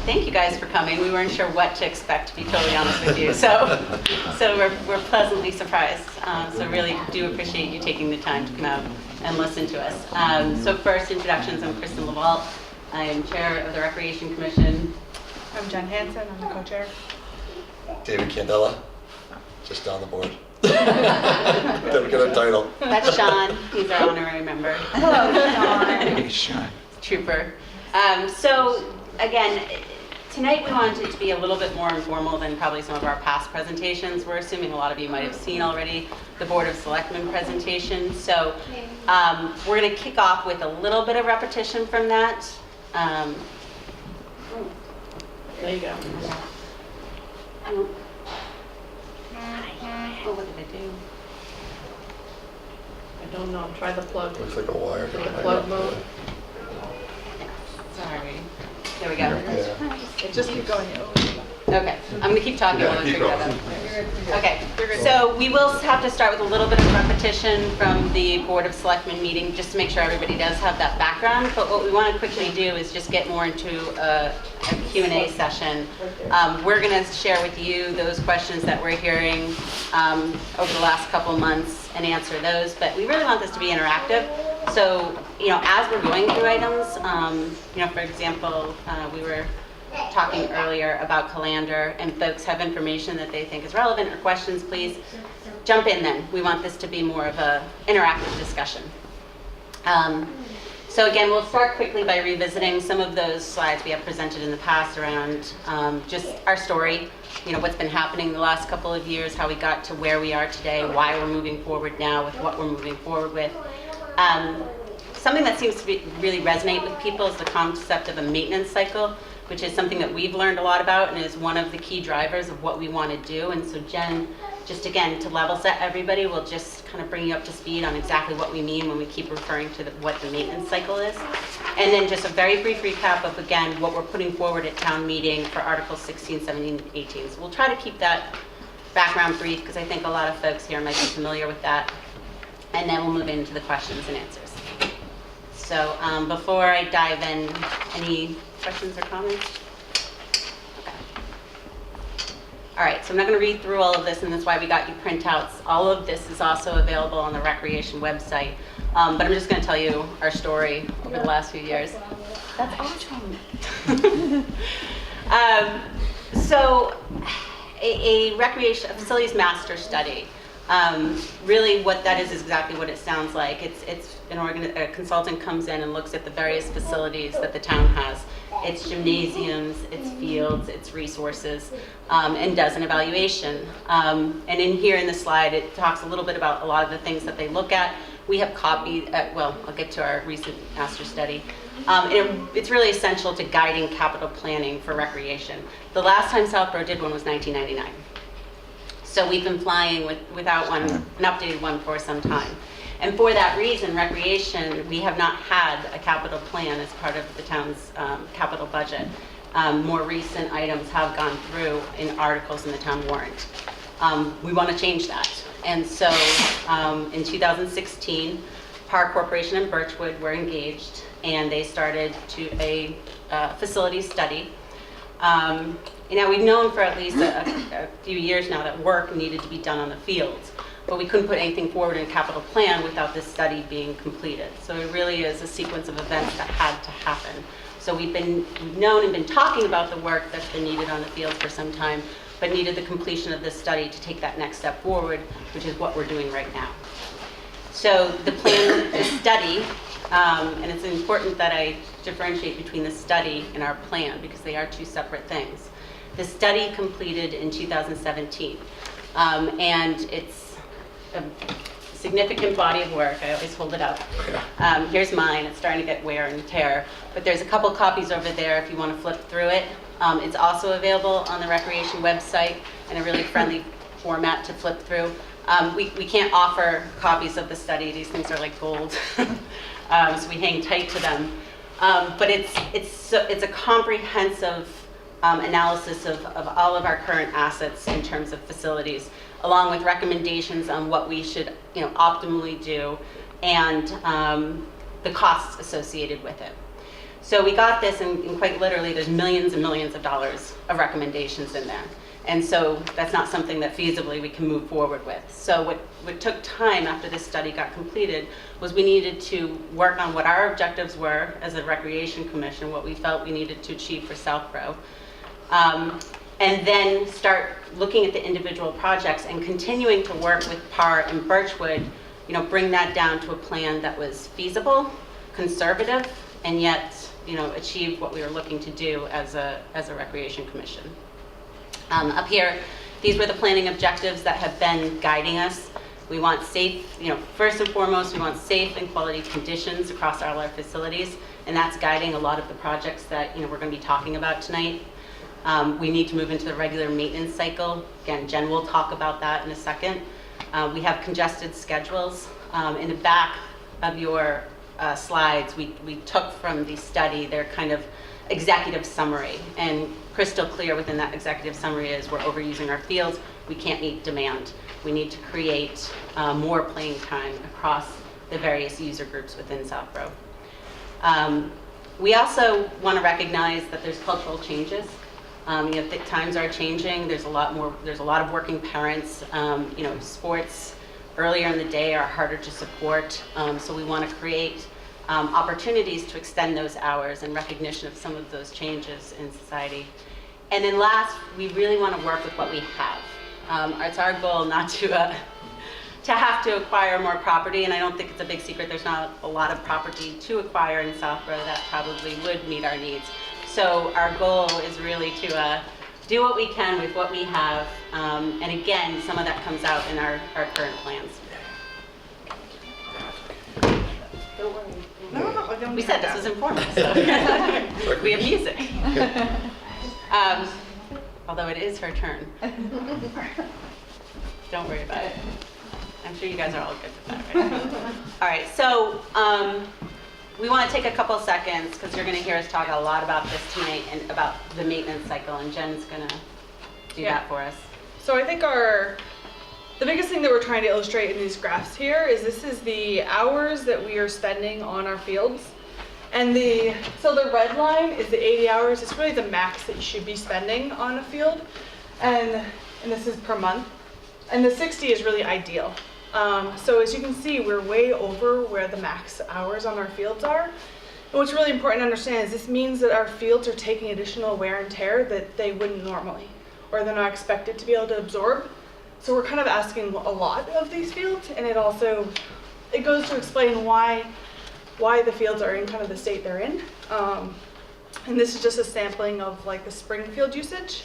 thank you guys for coming. We weren't sure what to expect, to be totally honest with you. So we're pleasantly surprised. So really do appreciate you taking the time to come out and listen to us. So first, introductions. I'm Kristen LaVault. I am chair of the Recreation Commission. I'm Jen Hansen. I'm the co-chair. David Candela, just down the board. Didn't get a title. That's Sean. He's our honorary member. Hello, Sean. Hey, Sean. Trooper. So again, tonight we wanted it to be a little bit more informal than probably some of our past presentations. We're assuming a lot of you might have seen already the Board of Selectmen presentation. So we're going to kick off with a little bit of repetition from that. There you go. Oh, what did I do? I don't know. Try the plug. Looks like a wire. The plug mode. Sorry. There we go. Yeah. Just keep going. Okay, I'm going to keep talking Yeah, while I keep figure that going. out. Okay, so we will have to start with a little bit of repetition from the Board of Selectmen meeting, just to make sure everybody does have that background. But what we want to quickly do is just get more into a Q&A session. We're going to share with you those questions that we're hearing over the last couple months and answer those. But we really want this to be interactive. So, as we're going through items, for example, we were talking earlier about Calander, and folks have information that they think is relevant or questions, please jump in then. We want this to be more of an interactive discussion. So again, we'll start quickly by revisiting some of those slides we have presented in the past around just our story, what's been happening the last couple of years, how we got to where we are today, why we're moving forward now with what we're moving forward with. Something that seems to really resonate with people is the concept of a maintenance cycle, which is something that we've learned a lot about and is one of the key drivers of what we want to do. And so Jen, just again, to level set everybody, will just kind of bring you up to speed on exactly what we mean when we keep referring to what the maintenance cycle is. And then just a very brief recap of, again, what we're putting forward at town meeting for Articles 16, 17, 18. So we'll try to keep that background brief because I think a lot of folks here might be familiar with that. And then we'll move into the questions and answers. So before I dive in, any questions or comments? Okay. All right, so I'm not going to read through all of this, and that's why we got you printouts. All of this is also available on the Recreation website, but I'm just going to tell you our story over the last few years. That's awesome. So a facilities master study. Really what that is exactly what it sounds like. It's a consultant comes in and looks at the various facilities that the town has, its gymnasiums, its fields, its resources, and does an evaluation. And in here in the slide, it talks a little bit about a lot of the things that they look at. We have copied, I'll get to our recent master study. It's really essential to guiding capital planning for recreation. The last time Southborough did one was 1999. So we've been flying without one, an updated one for some time. And for that reason, recreation, we have not had a capital plan as part of the town's capital budget. More recent items have gone through in articles in the town warrant. We want to change that. And so in 2016, Park Corporation and Birchwood were engaged, and they started a facility study. We've known for at least a few years now that work needed to be done on the fields, but we couldn't put anything forward in a capital plan without this study being completed. So it really is a sequence of events that had to happen. So we've known and been talking about the work that's been needed on the fields for some time, but needed the completion of this study to take that next step forward, which is what we're doing right now. So the plan, the study, and it's important that I differentiate between the study and our plan because they are two separate things. The study completed in 2017, and it's a significant body of work. I always hold it up. Here's mine. It's starting to get wear and tear, but there's a couple copies over there if you want to flip through it. It's also available on the Recreation website in a really friendly format to flip through. We can't offer copies of the study. These things are like gold, so we hang tight to them. But it's a comprehensive analysis of all of our current assets in terms of facilities, along with recommendations on what we should optimally do and the costs associated with it. So we got this, and quite literally, there's millions and millions of dollars of recommendations in there. And so that's not something that feasibly we can move forward with. So what took time after this study got completed was we needed to work on what our objectives were as a Recreation Commission, what we felt we needed to achieve for Southborough. And then start looking at the individual projects and continuing to work with PAR and Birchwood, bring that down to a plan that was feasible, conservative, and yet, achieve what we were looking to do as a Recreation Commission. Up here, these were the planning objectives that have been guiding us. We want safe, first and foremost, we want safe and quality conditions across all our facilities, and that's guiding a lot of the projects that, we're going to be talking about tonight. We need to move into the regular maintenance cycle. Again, Jen will talk about that in a second. We have congested schedules. In the back of your slides, we took from the study their kind of executive summary, and crystal clear within that executive summary is we're overusing our fields, we can't meet demand. We need to create more playing time across the various user groups within Southborough. We also want to recognize that there's cultural changes. Times are changing. There's a lot of working parents. Sports earlier in the day are harder to support. So we want to create opportunities to extend those hours in recognition of some of those changes in society. And then last, we really want to work with what we have. It's our goal not to have to acquire more property, and I don't think it's a big secret. There's not a lot of property to acquire in Southborough that probably would meet our needs. So our goal is really to do what we can with what we have, and again, some of that comes out in our current plans. Don't worry. No, We said this was informal, so we have music. Although it is her turn. Don't worry about it. I'm sure you guys are all good with that, right? All right, so we want to take a couple seconds because you're going to hear us talk a lot about this tonight and about the maintenance cycle, and Jen's going to do that for us. So I think the biggest thing that we're trying to illustrate in these graphs here is this is the hours that we are spending on our fields. And so the red line is the 80 hours. It's really the max that you should be spending on a field. And this is per month. And the 60 is really ideal. So as you can see, we're way over where the max hours on our fields are. And what's really important to understand is this means that our fields are taking additional wear and tear that they wouldn't normally, or they're not expected to be able to absorb. So we're kind of asking a lot of these fields, and it goes to explain why the fields are in kind of the state they're in. And this is just a sampling of like the spring field usage.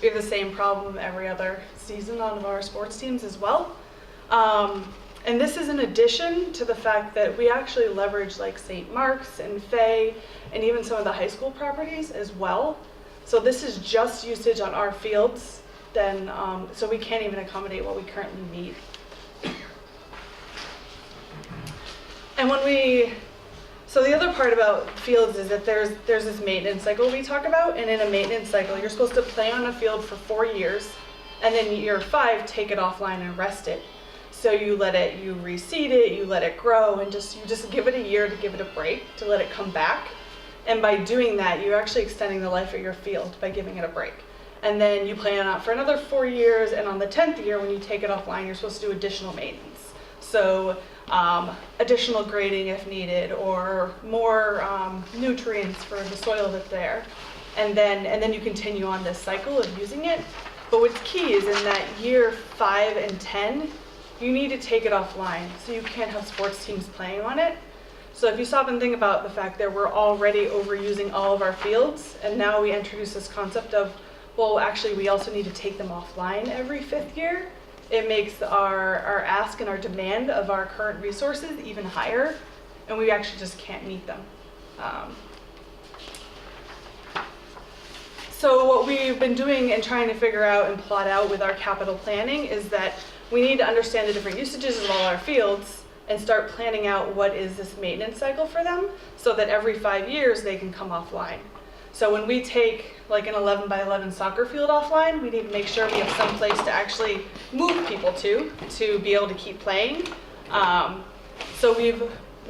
We have the same problem every other season on our sports teams as well. And this is in addition to the fact that we actually leverage like St. Mark's and Fay and even some of the high school properties as well. So this is just usage on our fields, so we can't even accommodate what we currently need. And so the other part about fields is that there's this maintenance cycle we talk about, and in a maintenance cycle, you're supposed to play on a field for 4 years, and then year 5, take it offline and rest it. So you reseed it, you let it grow, and you just give it a year to give it a break, to let it come back. And by doing that, you're actually extending the life of your field by giving it a break. And then you play on it for another 4 years, and on the 10th year, when you take it offline, you're supposed to do additional maintenance. So additional grading if needed, or more nutrients for the soil that's there. And then you continue on this cycle of using it. But what's key is in that year 5 and 10, you need to take it offline. So you can't have sports teams playing on it. So if you stop and think about the fact that we're already overusing all of our fields, and now we introduce this concept of, well, actually we also need to take them offline every 5th year, it makes our ask and our demand of our current resources even higher, and we actually just can't meet them. So what we've been doing and trying to figure out and plot out with our capital planning is that we need to understand the different usages of all our fields and start planning out what is this maintenance cycle for them so that every 5 years they can come offline. So when we take like an 11 by 11 soccer field offline, we need to make sure we have some place to actually move people to be able to keep playing. So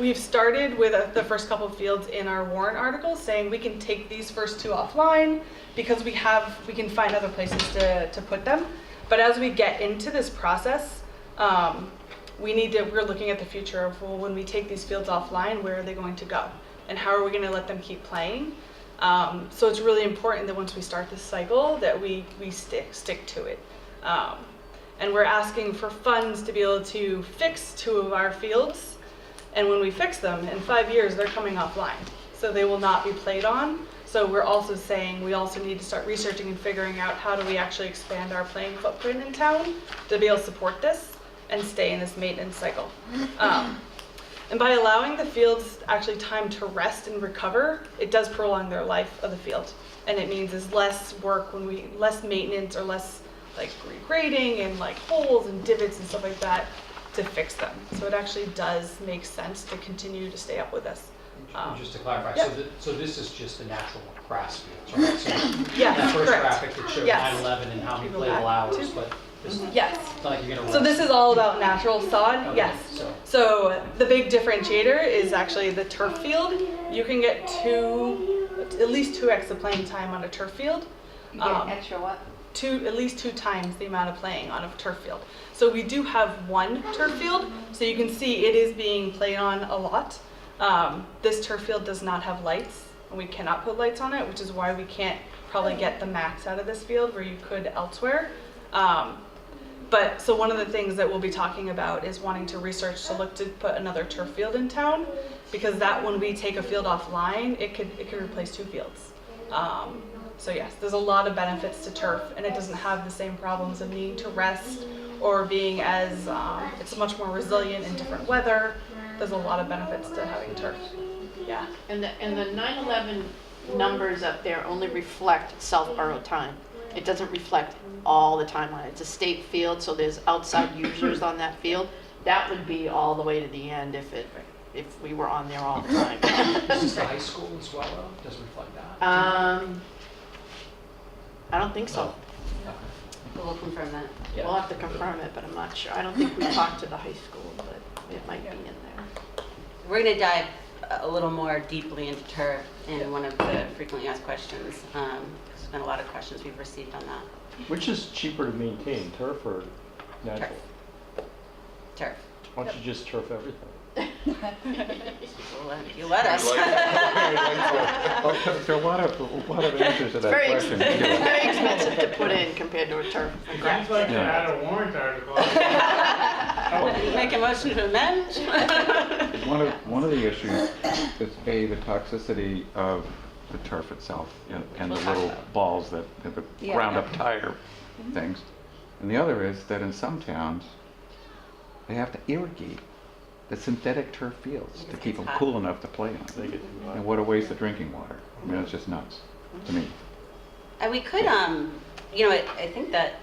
we've started with the first couple of fields in our warrant articles saying we can take these first 2 offline because we can find other places to put them. But as we get into this process, we're looking at the future of, well, when we take these fields offline, where are they going to go? And how are we going to let them keep playing? So it's really important that once we start this cycle that we stick to it. And we're asking for funds to be able to fix 2 of our fields. And when we fix them, in 5 years, they're coming offline. So they will not be played on. So we're also saying we also need to start researching and figuring out how do we actually expand our playing footprint in town to be able to support this and stay in this maintenance cycle. And by allowing the fields actually time to rest and recover, it does prolong their life of the field. And it means is less work less maintenance or less like regrading and like holes and divots and stuff like that to fix them. So it actually does make sense to continue to stay up with us. Just to clarify, yeah. so this is just a natural grass field, right? So yes, that first correct. graphic that showed Yes. 9/11 and how many People playable back hours, to- but this, Yes. it's not like you're gonna. So this is all about natural sod, Okay, yes. So the big differentiator is actually the turf field. You can get at least 2x the playing time on a turf field. You get extra what? At least 2 times the amount of playing on a turf field. So we do have 1 turf field, so you can see it is being played on a lot. This turf field does not have lights, and we cannot put lights on it, which is why we can't probably get the max out of this field where you could elsewhere. But so one of the things that we'll be talking about is wanting to research to look to put another turf field in town, because that when we take a field offline, it could replace 2 fields. So yes, there's a lot of benefits to turf, and it doesn't have the same problems of needing to rest or being as, it's much more resilient in different weather. There's a lot of benefits to having turf. Yeah. And the 9/11 numbers up there only reflect Southborough time. It doesn't reflect all the time on it. It's a state field, so there's outside users on that field. That would be all the way to the end if we were on there all the time. Is this the high school as well, though? Doesn't reflect that? I don't think so. We'll confirm that. Yeah. We'll have to confirm it, but I'm not sure. I don't think we talked to the high school, but it might be in there. We're going to dive a little more deeply into turf in one of the frequently asked questions. There's been a lot of questions we've received on that. Which is cheaper to maintain, turf or natural? Turf. Why don't you just turf everything? You let us. Well, there are a lot of answers to that Very question. very expensive to put in compared to a turf and grass. Seems like you Yeah. had a warrant article. Make a motion to amend? One of the issues is the toxicity of the turf itself and the We'll talk little about it. balls the Yeah. ground up tire things. And the other is that in some towns, they have to irrigate the synthetic turf fields to Because keep it's them hot. cool enough to play on. They get too hot. And what a waste of drinking water. I mean, it's just nuts to me. And we could, I think that,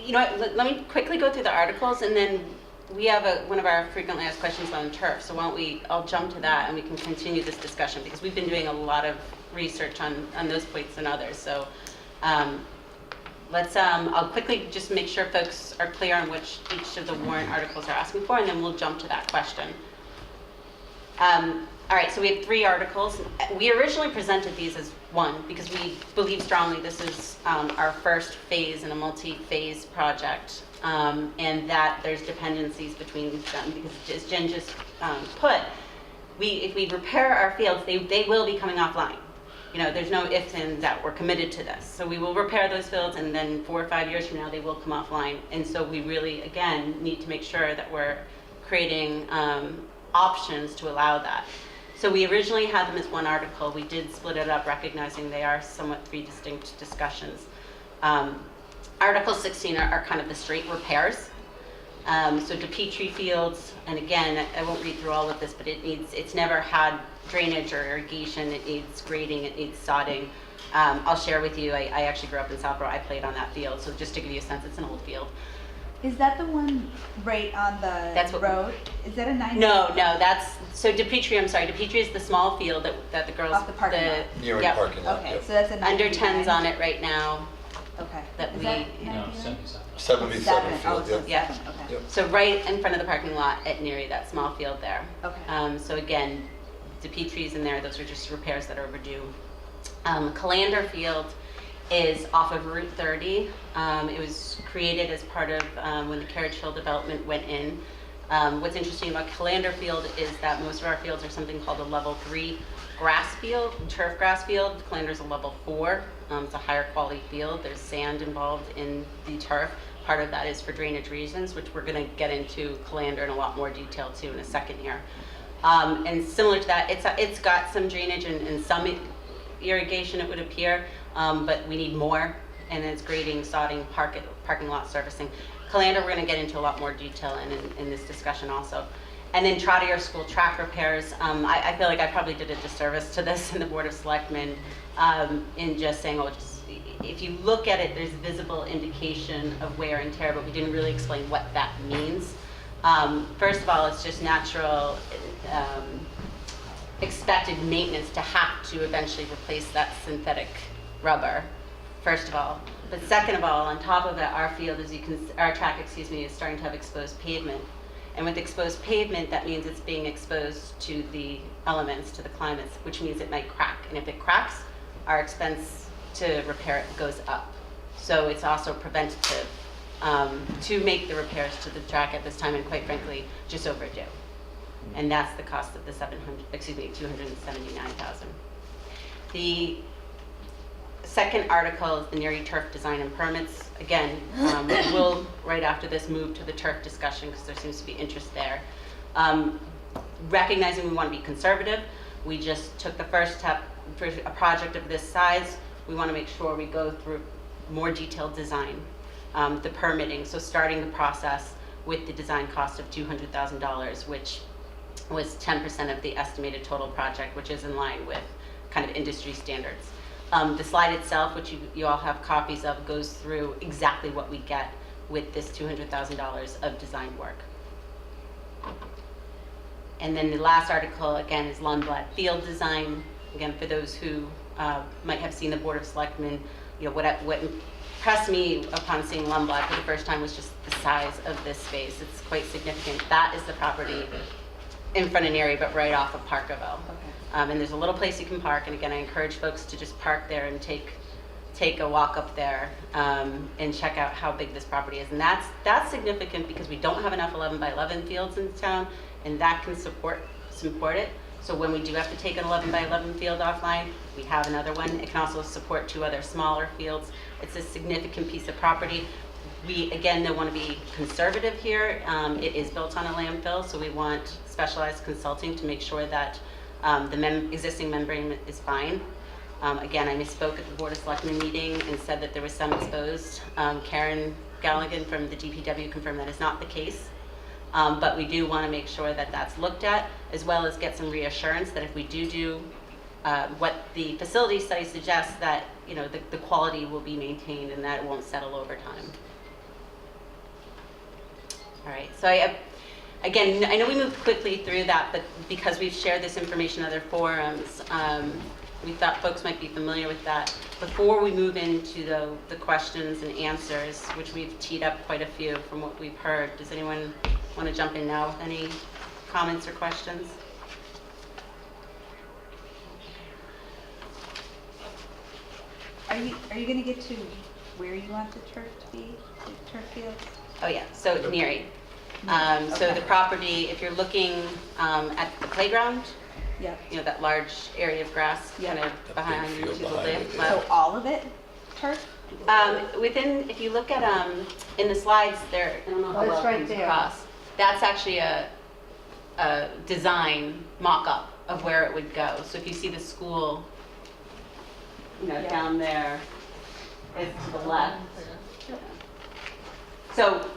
let me quickly go through the articles, and then we have one of our frequently asked questions on turf. So why don't I'll jump to that and we can continue this discussion, because we've been doing a lot of research on those points and others. So I'll quickly just make sure folks are clear on which each of the warrant articles are asking for, and then we'll jump to that question. All right, so we have 3 articles. We originally presented these as one because we believe strongly this is our first phase in a multi-phase project, and that there's dependencies between them, because as Jen just put, if we repair our fields, they will be coming offline. There's no ifs and that we're committed to this. So we will repair those fields, and then 4 or 5 years from now, they will come offline. And so we really, again, need to make sure that we're creating options to allow that. So we originally had them as one article. We did split it up, recognizing they are somewhat 3 distinct discussions. Article 16 are kind of the straight repairs. So DePetrie fields, and again, I won't read through all of this, but it's never had drainage or irrigation. It needs grading, it needs sodding. I'll share with you, I actually grew up in Southborough. I played on that field, so just to give you a sense, it's an old field. Is that the one right on the That's what- road? Is that a 9? No, so DePetrie is the small field that the girls. Off the parking lot. Near Yep. parking lot. Okay, yep. so that's a 9. Under 10's on it right now. Okay. That Is we- that No, 99? 77. 77 Oh, field, it's yep. Yeah. 7, okay. Yep. So right in front of the parking lot at Neary, that small field there. Okay. So again, the trees in there, those are just repairs that are overdue. Calander Field is off of Route 30. It was created as part of when the Carriage Hill development went in. What's interesting about Calander Field is that most of our fields are something called a level 3 grass field, turf grass field. Calander's a level 4. It's a higher quality field. There's sand involved in the turf. Part of that is for drainage reasons, which we're going to get into Calander in a lot more detail too in a second here. And similar to that, it's got some drainage and some irrigation, it would appear, but we need more, and it's grading, sodding, parking lot surfacing. Calander, we're going to get into a lot more detail in this discussion also. And then Trotter School track repairs. I feel like I probably did a disservice to this in the Board of Selectmen in just saying, if you look at it, there's visible indication of wear and tear, but we didn't really explain what that means. First of all, it's just natural expected maintenance to have to eventually replace that synthetic rubber, first of all. But second of all, on top of it, our track, is starting to have exposed pavement. And with exposed pavement, that means it's being exposed to the elements, to the climates, which means it might crack. And if it cracks, our expense to repair it goes up. So it's also preventative to make the repairs to the track at this time, and quite frankly, just overdue. And that's the cost of the $279,000. The second article is the Neary turf design and permits. Again, we'll right after this move to the turf discussion because there seems to be interest there. Recognizing we want to be conservative, we just took the first step for a project of this size. We want to make sure we go through more detailed design, the permitting. So starting the process with the design cost of $200,000, which was 10% of the estimated total project, which is in line with kind of industry standards. The slide itself, which you all have copies of, goes through exactly what we get with this $200,000 of design work. And then the last article, again, is Lundblad Field Design. Again, for those who might have seen the Board of Selectmen, what impressed me upon seeing Lundblad for the first time was just the size of this space. It's quite significant. That is the property in front of Neary, but right off of Parkerville. Okay. And there's a little place you can park, and again, I encourage folks to just park there and take a walk up there and check out how big this property is. And that's significant because we don't have enough 11 by 11 fields in town, and that can support it. So when we do have to take an 11 by 11 field offline, we have another one. It can also support 2 other smaller fields. It's a significant piece of property. We, again, though, want to be conservative here. It is built on a landfill, so we want specialized consulting to make sure that the existing membrane is fine. Again, I misspoke at the Board of Selectmen meeting and said that there was some exposed. Karen Galligan from the DPW confirmed that is not the case. But we do want to make sure that that's looked at, as well as get some reassurance that if we do what the facility study suggests, that the quality will be maintained and that it won't settle over time. All right, so again, I know we moved quickly through that, but because we've shared this information in other forums, we thought folks might be familiar with that. Before we move into the questions and answers, which we've teed up quite a few from what we've heard, does anyone want to jump in now with any comments or questions? Are you going to get to where you want the turf to be, the turf fields? Oh yeah, so Neary. So Okay. the property, if you're looking at the playground, Yep. that large area of grass Yeah. kind of big behind field to the behind it, left. yeah. So all of it turf? If you look at in the slides there, I don't know how Oh, it's well it right comes there. across. That's actually a design mock-up of where it would go. So if you see the school, Yeah. down there, it's to the left. So,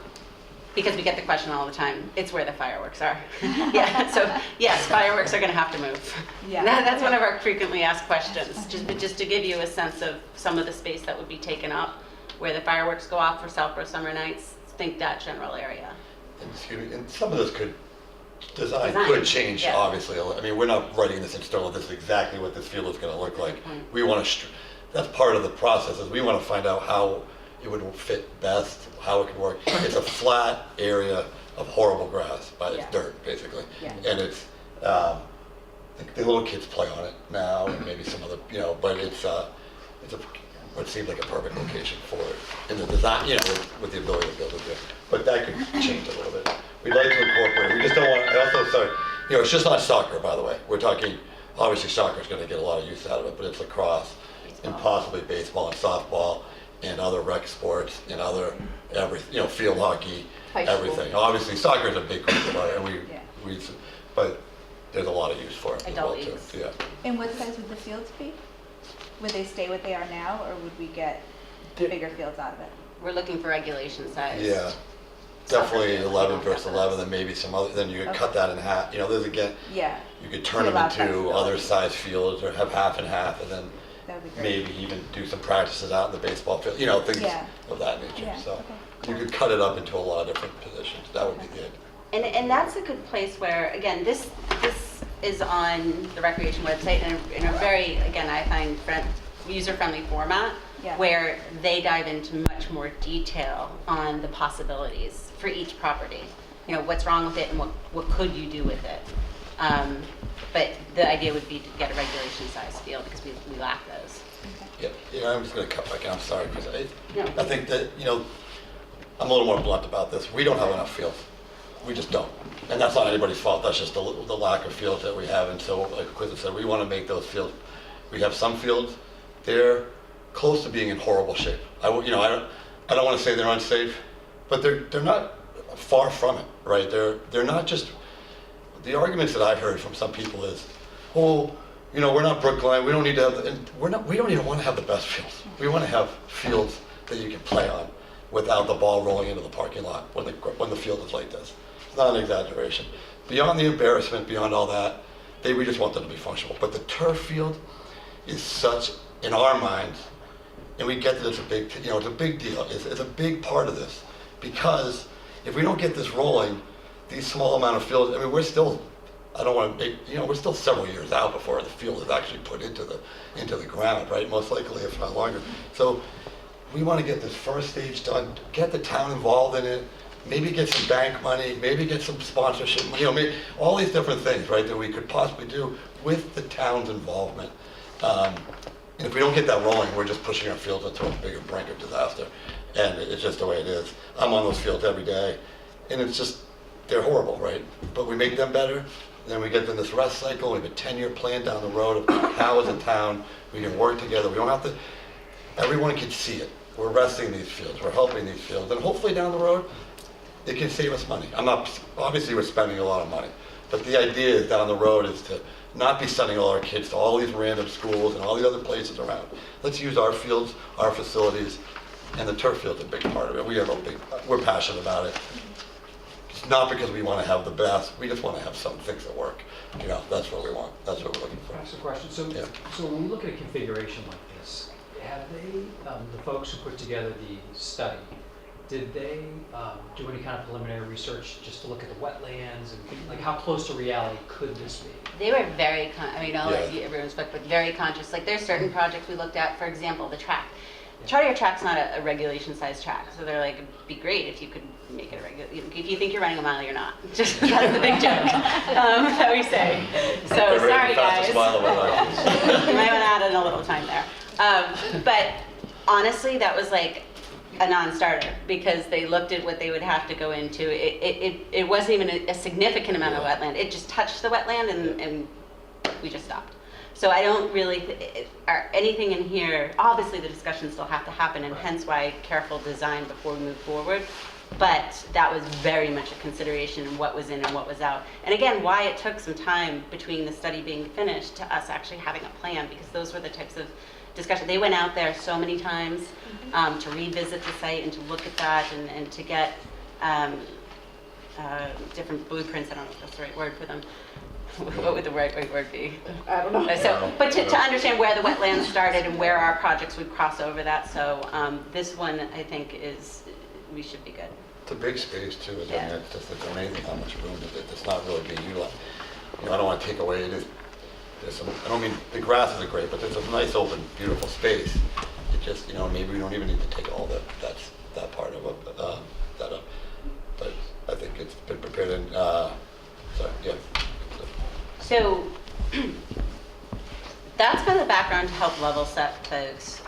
because we get the question all the time, it's where the fireworks are. Yeah. So yes, fireworks are going to have to move. Yeah. That's one of our frequently asked questions. Just to give you a sense of some of the space that would be taken up, where the fireworks go off for Southborough summer nights. Think that general area. And some of this design Design, could change, yeah. obviously. I mean, we're not writing this in stone, this is exactly what this field is going to look like. Good point. We want to, that's part of the process, is we want to find out how it would fit best, how it could work. It's a flat area of horrible grass, but it's Yeah. dirt, basically. Yeah. And it's, the little kids play on it now, and maybe some other, but it's what seems like a perfect location for it in the design, with the ability to build it there. But that could change a little bit. We'd like to incorporate, we just don't want, I also, sorry, it's just not soccer, by the way. We're talking, obviously soccer's gonna get a lot of use out of it, but it's lacrosse and possibly baseball and softball and other rec sports and other, field hockey, High school. everything. Obviously, soccer is a big group of it, and Yeah. but there's a lot of use for it as well, Adult too. use. Yeah. And what size would the fields be? Would they stay what they are now, or would we get bigger fields out of it? We're looking for regulation size. Yeah, Soccer definitely field, 11 we don't versus have 11, those. then maybe some other, then you could Okay. cut that in half. There's again, Yeah, you could turn To them allow into flexibility. other size fields or have half and half, and then that would be great. maybe even do some practices out in the baseball field, things Yeah. of that nature. Yeah, So okay. you could cut it up into a lot of different positions. That would be the idea. And that's a good place where, again, this is on the recreation website in a very, again, I find user-friendly format, Yeah. where they dive into much more detail on the possibilities for each property. What's wrong with it and what could you do with it? But the idea would be to get a regulation size field because we lack those. Yeah, I'm just gonna cut back in, I'm sorry, because No. I think that, I'm a little more blunt about this. We don't have enough fields. We just don't. And that's not anybody's fault, that's just the lack of fields that we have. And so, like Quiz said, we want to make those fields. We have some fields, they're close to being in horrible shape. I don't want to say they're unsafe, but they're not far from it, right? They're not just, the arguments that I've heard from some people is, we're not Brookline, we don't need to have, and we don't even want to have the best fields. We want to have fields that you can play on without the ball rolling into the parking lot when the field is like this. It's not an exaggeration. Beyond the embarrassment, beyond all that, we just want them to be functional. But the turf field is such, in our minds, and we get that it's a big deal. It's a big part of this, because if we don't get this rolling, these small amount of fields, we're still, I don't want to make, we're still several years out before the field is actually put into the ground, right? Most likely, if not longer. So we want to get this first stage done, get the town involved in it, maybe get some bank money, maybe get some sponsorship, maybe all these different things, right, that we could possibly do with the town's involvement. And if we don't get that rolling, we're just pushing our fields into a bigger brink of disaster. And it's just the way it is. I'm on those fields every day, and it's just, they're horrible, right? But we make them better, then we get them this rest cycle, we have a 10-year plan down the road of how as a town we can work together. We don't have to, everyone can see it. We're resting these fields, we're helping these fields, and hopefully down the road, it can save us money. Obviously we're spending a lot of money, but the idea is down the road is to not be sending all our kids to all these random schools and all the other places around. Let's use our fields, our facilities, and the turf field's a big part of it. We're passionate about it. It's not because we want to have the best, we just want to have some things that work. That's what we want, that's what we're looking for. Can I ask a question? So, Yeah. so when we look at a configuration like this, have they, the folks who put together the study, did they do any kind of preliminary research just to look at the wetlands and like how close to reality could this be? They were very, I'll let Yeah. everyone speak, but very conscious. Like there's certain projects we looked at, for example, the track. Charter track's not a regulation size track, so they're like, it'd be great if you could make it a regular, if you think you're running a mile, you're not. Just, that's the big joke that we say. So Everybody sorry the fastest guys. mile of our life. You might want to add in a little time there. But honestly, that was like a non-starter because they looked at what they would have to go into. It wasn't even a significant amount of wetland. It just touched the wetland and we just stopped. So I don't really, anything in here, obviously the discussions still have to happen and hence why careful design before we move forward. But that was very much a consideration in what was in and what was out. And again, why it took some time between the study being finished to us actually having a plan, because those were the types of discussion. They went out there so many times to revisit the site and to look at that and to get different blueprints. I don't know if that's the right word for them. What would the right word be? I don't know. So, but to understand where the wetlands started and where our projects would cross over that. So this one, I think, we should be good. It's a big space too, isn't Yeah. it? It's amazing how much room it's not really being utilized. I don't want to take away it. I don't mean, the grasses are great, but there's a nice open, beautiful space. just, maybe we don't even need to take all that part of that up. But I think it's been prepared and, sorry, yeah. So that's kind of the background to help level set folks.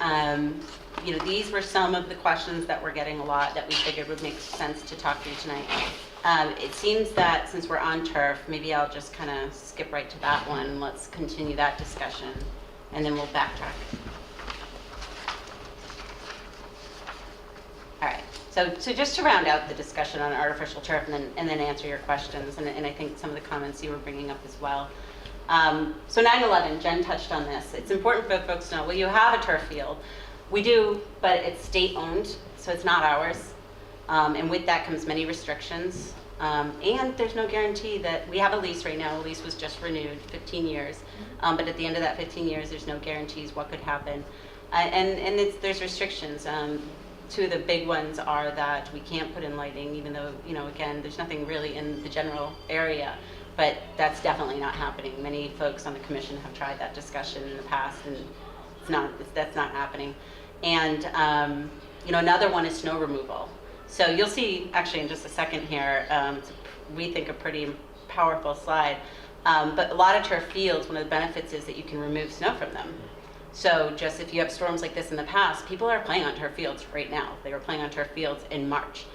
These were some of the questions that we're getting a lot that we figured would make sense to talk through tonight. It seems that since we're on turf, maybe I'll just kind of skip right to that one and let's continue that discussion, and then we'll backtrack. All right, so just to round out the discussion on artificial turf and then answer your questions, and I think some of the comments you were bringing up as well. So 9/11, Jen touched on this. It's important for folks to know, well, you have a turf field. We do, but it's state-owned, so it's not ours. And with that comes many restrictions. And there's no guarantee that, we have a lease right now. The lease was just renewed, 15 years. But at the end of that 15 years, there's no guarantees what could happen. There's restrictions. Two of the big ones are that we can't put in lighting, even though, again, there's nothing really in the general area. But that's definitely not happening. Many folks on the commission have tried that discussion in the past, and that's not happening. And another one is snow removal. So you'll see, actually, in just a second here, we think a pretty powerful slide. But a lot of turf fields, one of the benefits is that you can remove snow from them. So just if you have storms like this in the past, people are playing on turf fields right now. They were playing on turf fields in March.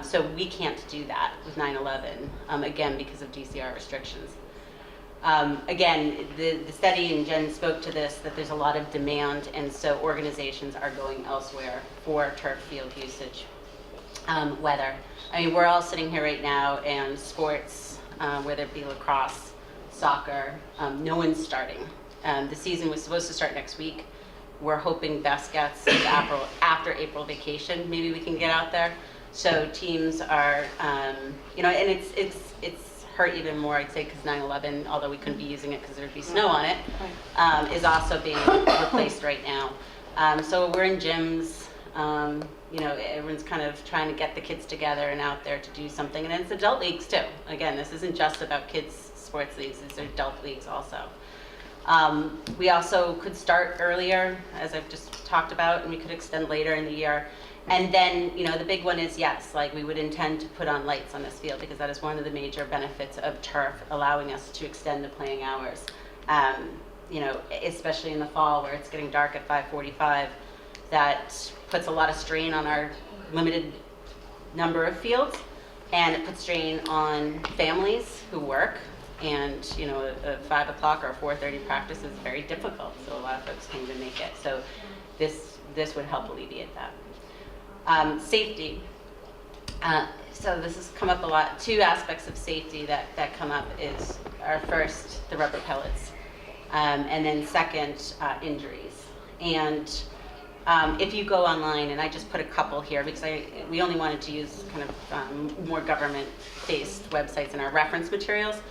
So we can't do that with 9/11, again, because of DCR restrictions. Again, the study, and Jen spoke to this, that there's a lot of demand, and so organizations are going elsewhere for turf field usage. Weather. I mean, we're all sitting here right now, and sports, whether it be lacrosse, soccer, no one's starting. The season was supposed to start next week. We're hoping best guess is after April vacation, maybe we can get out there. So teams are, and it's hurt even more, I'd say, because 9/11, although we couldn't be using it because there'd be snow on it, is also being replaced right now. So we're in gyms, everyone's kind of trying to get the kids together and out there to do something. And it's adult leagues too. Again, this isn't just about kids sports leagues, these are adult leagues also. We also could start earlier, as I've just talked about, and we could extend later in the year. And then, the big one is, yes, like we would intend to put on lights on this field, because that is one of the major benefits of turf, allowing us to extend the playing hours. Especially in the fall where it's getting dark at 5:45, that puts a lot of strain on our limited number of fields, and it puts strain on families who work. And a 5 o'clock or a 4:30 practice is very difficult, so a lot of folks can't even make it. So this would help alleviate that. Safety. So this has come up a lot. Two aspects of safety that come up are first, the rubber pellets, and then second, injuries. And if you go online, and I just put a couple here because we only wanted to use kind of more government-based websites in our reference materials.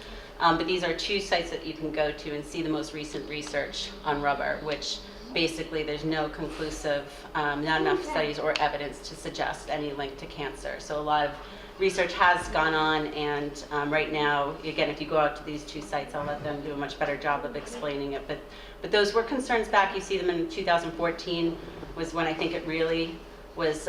But these are two sites that you can go to and see the most recent research on rubber, which basically there's no conclusive, not enough studies or evidence to suggest any link to cancer. So a lot of research has gone on, and right now, again, if you go out to these two sites, I'll let them do a much better job of explaining it. But those were concerns back. You see them in 2014 was when I think it really was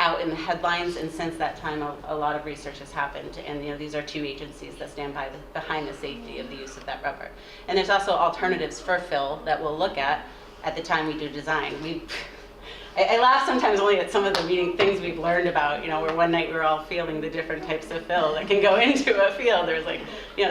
out in the headlines, and since that time a lot of research has happened, and these are two agencies that stand behind the safety of the use of that rubber. And there's also alternatives for fill that we'll look at the time we do design. I laugh sometimes only at some of the things we've learned about, where one night we were all feeling the different types of fill that can go into a field. There's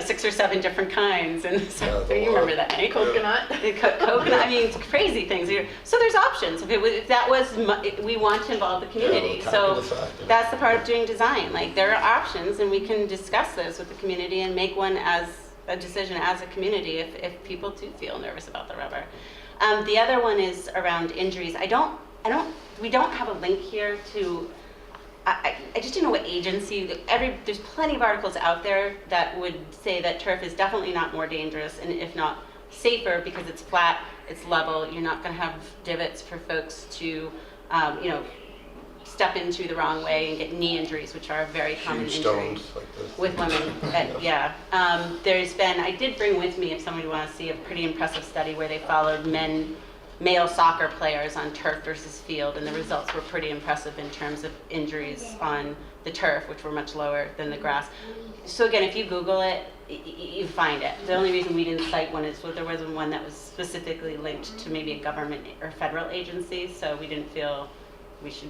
6 or 7 different kinds, and so you remember that night. Coconut. Coconut, I mean, it's crazy things. So there's options. If that was, we want to involve the community. So that's the part of doing design. There are options, and we can discuss those with the community and make one as a decision as a community if people do feel nervous about the rubber. The other one is around injuries. We don't have a link here to, I just don't know what agency, there's plenty of articles out there that would say that turf is definitely not more dangerous, and if not safer, because it's flat, it's level, you're not gonna have divots for folks to, step into the wrong way and get knee injuries, which are a very common Huge injury stones like this. with women. I did bring with me, if somebody wants to see, a pretty impressive study where they followed men male soccer players on turf versus field, and the results were pretty impressive in terms of injuries on the turf, which were much lower than the grass. So again, if you Google it, you find it. The only reason we didn't cite one is there wasn't one that was specifically linked to maybe a government or federal agency, so we didn't feel we should,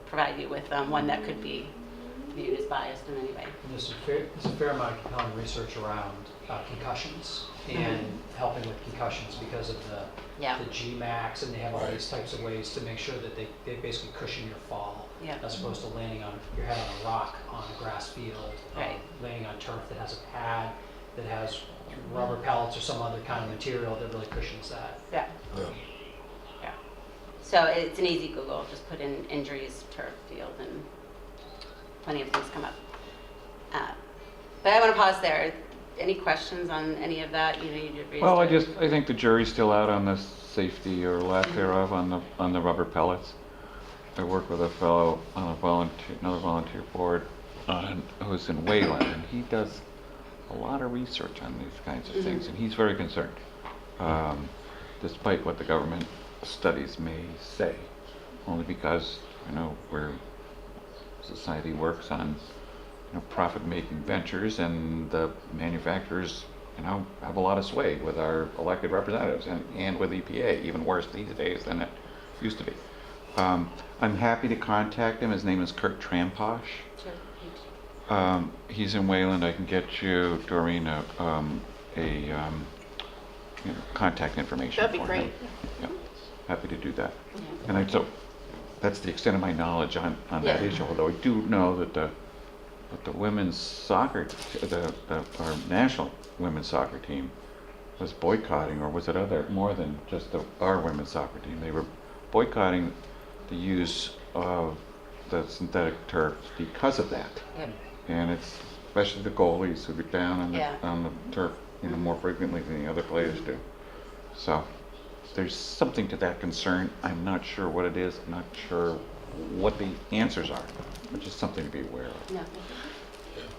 provide you with one that could be viewed as biased in any way. There's a fair amount of compelling research around concussions and helping with concussions because of the GMAX, and they have all these types of ways to make sure that they basically cushion your fall, as opposed to landing on your head on a rock on a grass field, laying on turf that has a pad that has rubber pellets or some other kind of material that really cushions that. Yeah. So it's an easy Google. Just put in injuries, turf, field, and plenty of things come up. But I want to pause there. Any questions on any of that? You raised Well, it. I think the jury's still out on the safety or lack thereof on the rubber pellets. I work with a fellow on another volunteer board who's in Wayland, and he does a lot of research on these kinds of things, and he's very concerned, despite what the government studies may say, only because where society works on profit-making ventures, and the manufacturers have a lot of sway with our elected representatives and with EPA, even worse these days than it used to be. I'm happy to contact him. His name is Kurt Tramposh. Sure. He's in Wayland. I can get you, Doreen, contact information. That'd be for great. him. Yeah, happy to do that. And so that's the extent of my knowledge on that issue. Although I do know that the women's soccer, our national women's soccer team was boycotting, or was it more than just our women's soccer team? They were boycotting the use of the synthetic turf because of that. Yep. And it's especially the goalies who get down on the turf more frequently than the other players do. So there's something to that concern. I'm not sure what it is. I'm not sure what the answers are, but just something to be aware of. No.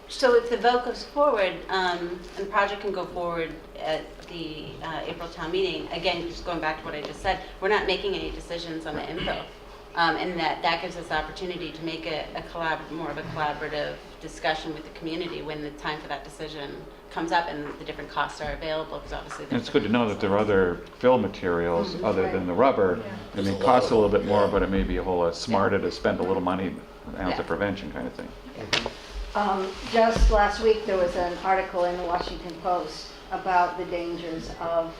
So if the vote goes forward, and the project can go forward at the April town meeting, again, just going back to what I just said, we're not making any decisions on the info. And that gives us the opportunity to make more of a collaborative discussion with the community when the time for that decision comes up and the different costs are available, because obviously And it's good to know that there are other fill materials other than the rubber. I mean, it costs a little bit more, but it may be a whole lot smarter to spend a little money on the prevention kind of thing. Just last week, there was an article in the Washington Post about the dangers of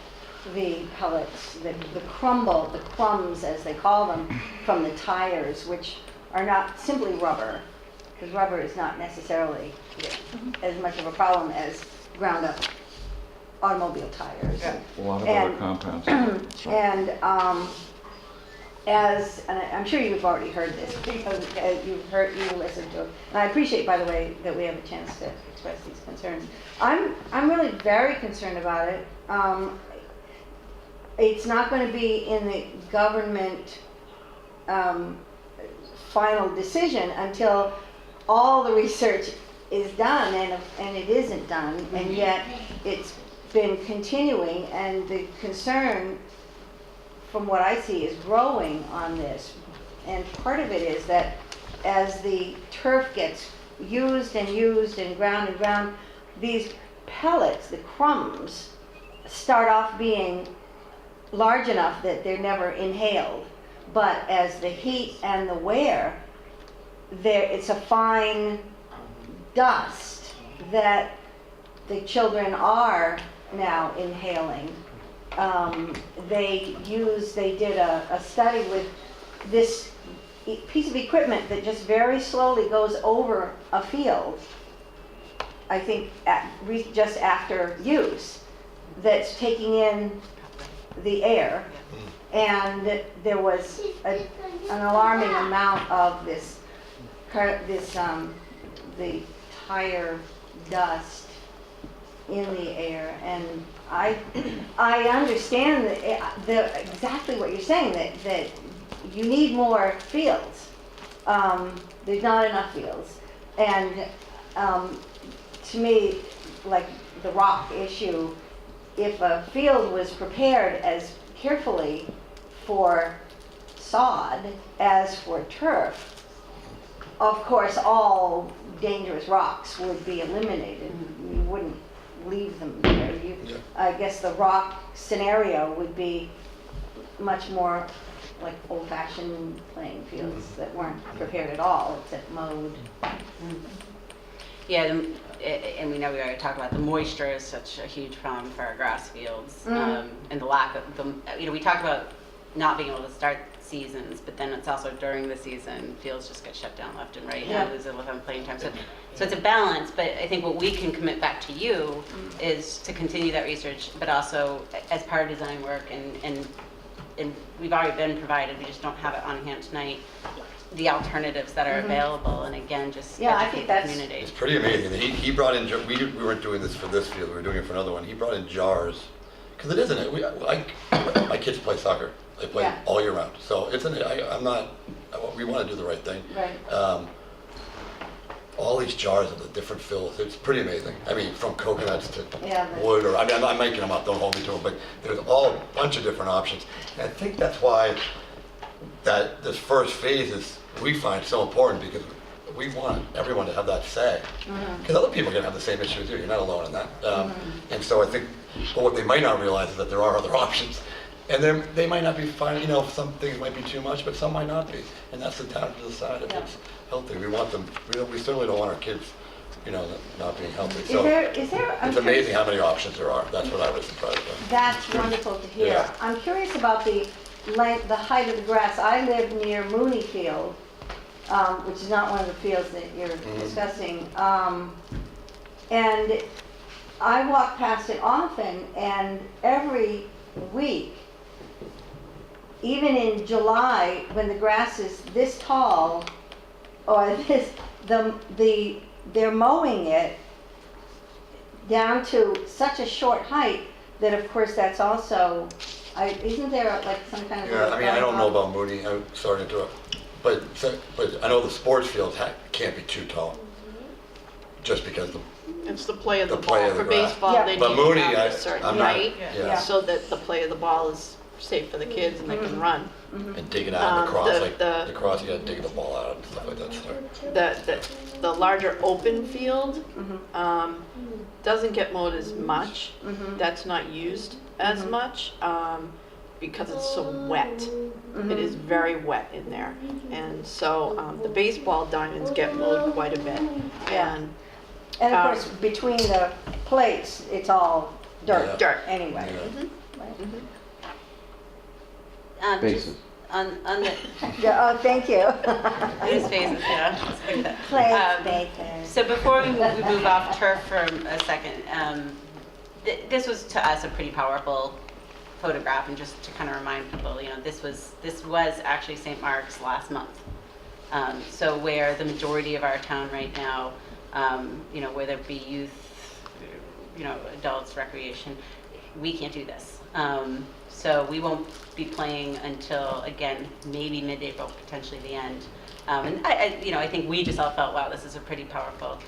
the pellets, the crumbs as they call them, from the tires, which are not simply rubber, because rubber is not necessarily as much of a problem as ground up automobile tires. A lot of other compounds. And I'm sure you've already heard this because you listened to it. And I appreciate, by the way, that we have a chance to express these concerns. I'm really very concerned about it. It's not going to be in the government final decision until all the research is done, and it isn't done, and yet it's been continuing, and the concern from what I see is growing on this. And part of it is that as the turf gets used and ground, these pellets, the crumbs, start off being large enough that they're never inhaled. But as the heat and the wear, it's a fine dust that the children are now inhaling. They did a study with this piece of equipment that just very slowly goes over a field, I think just after use, that's taking in the air, and there was an alarming amount of the tire dust in the air, and I understand that exactly what you're saying, that you need more fields. There's not enough fields, and to me, like the rock issue, if a field was prepared as carefully for sod as for turf. Of course, all dangerous rocks would be eliminated. You wouldn't leave them there. Yeah. I guess the rock scenario would be much more like old-fashioned playing fields that weren't prepared at all, except mowed. Yeah, and we know we already talked about the moisture is such a huge problem for our grass fields, and the lack of the. We talked about not being able to start seasons, but then it's also during the season, fields just get shut down left and right, Yeah. and lose a little playing time. So it's a balance, but I think what we can commit back to you is to continue that research, but also as part of design work, and we've already been provided, we just don't have it on hand tonight, the alternatives that are available, and again, just Yeah, I educate think the that's- community. It's pretty amazing. He brought in, we weren't doing this for this field, we were doing it for another one. He brought in jars, because it isn't it. My kids play soccer. They play Yeah. all year round. So it's we want to do the right thing. Right. All these jars of the different fills, it's pretty amazing. I mean, from coconuts to Yeah, but- wood, or, I'm making them up, don't hold me to them, but there's all a bunch of different options. And I think that's why that this first phase is, we find so important, because we want everyone to have that say. Because other people are going to have the same issue too, you're not alone in that. And so I think, but what they might not realize is that there are other options. And then they might not be fine, some things might be too much, but some might not be. And that's the time to decide if it's healthy. We want them, we certainly don't want our kids, not being healthy. So Is there? it's amazing how many options there are. That's what I was surprised by. That's wonderful to hear. Yeah. I'm curious about the length, the height of the grass. I live near Mooney Field, which is not one of the fields that you're discussing. And I walk past it often, and every week, even in July, when the grass is this tall, or they're mowing it down to such a short height that, of course, that's also, isn't there like some kind of? Yeah, I mean, I don't know about Mooney, I'm sorry to interrupt. But I know the sports fields can't be too tall, just because It's the play of the The play ball. of the For grass. baseball, Yeah. they But need Mooney, to have I'm a certain not, height, yeah. so that the play of the ball is safe for the kids and they can run. And digging out the cross, the- the cross, you gotta dig the ball out and stuff like that. So. The larger open field doesn't get mowed as much. That's not used as much because it's so wet. It is very wet in there. And so the baseball diamonds get mowed quite a bit. Yeah. And And of course, between the plates, it's all dirt. Yeah. dirt. Anyway. Yeah. Right. Bases. On the, Yeah, oh, thank you. it is phases, yeah. It's like that. Play, So before we move off turf for a second, this was to us a pretty powerful photograph, and just to kind of remind people, this was actually St. Mark's last month. So where the majority of our town right now, whether it be youth, adults, recreation, we can't do this. So we won't be playing until, again, maybe mid-April, potentially the end. And I think we just all felt, wow, this is a pretty powerful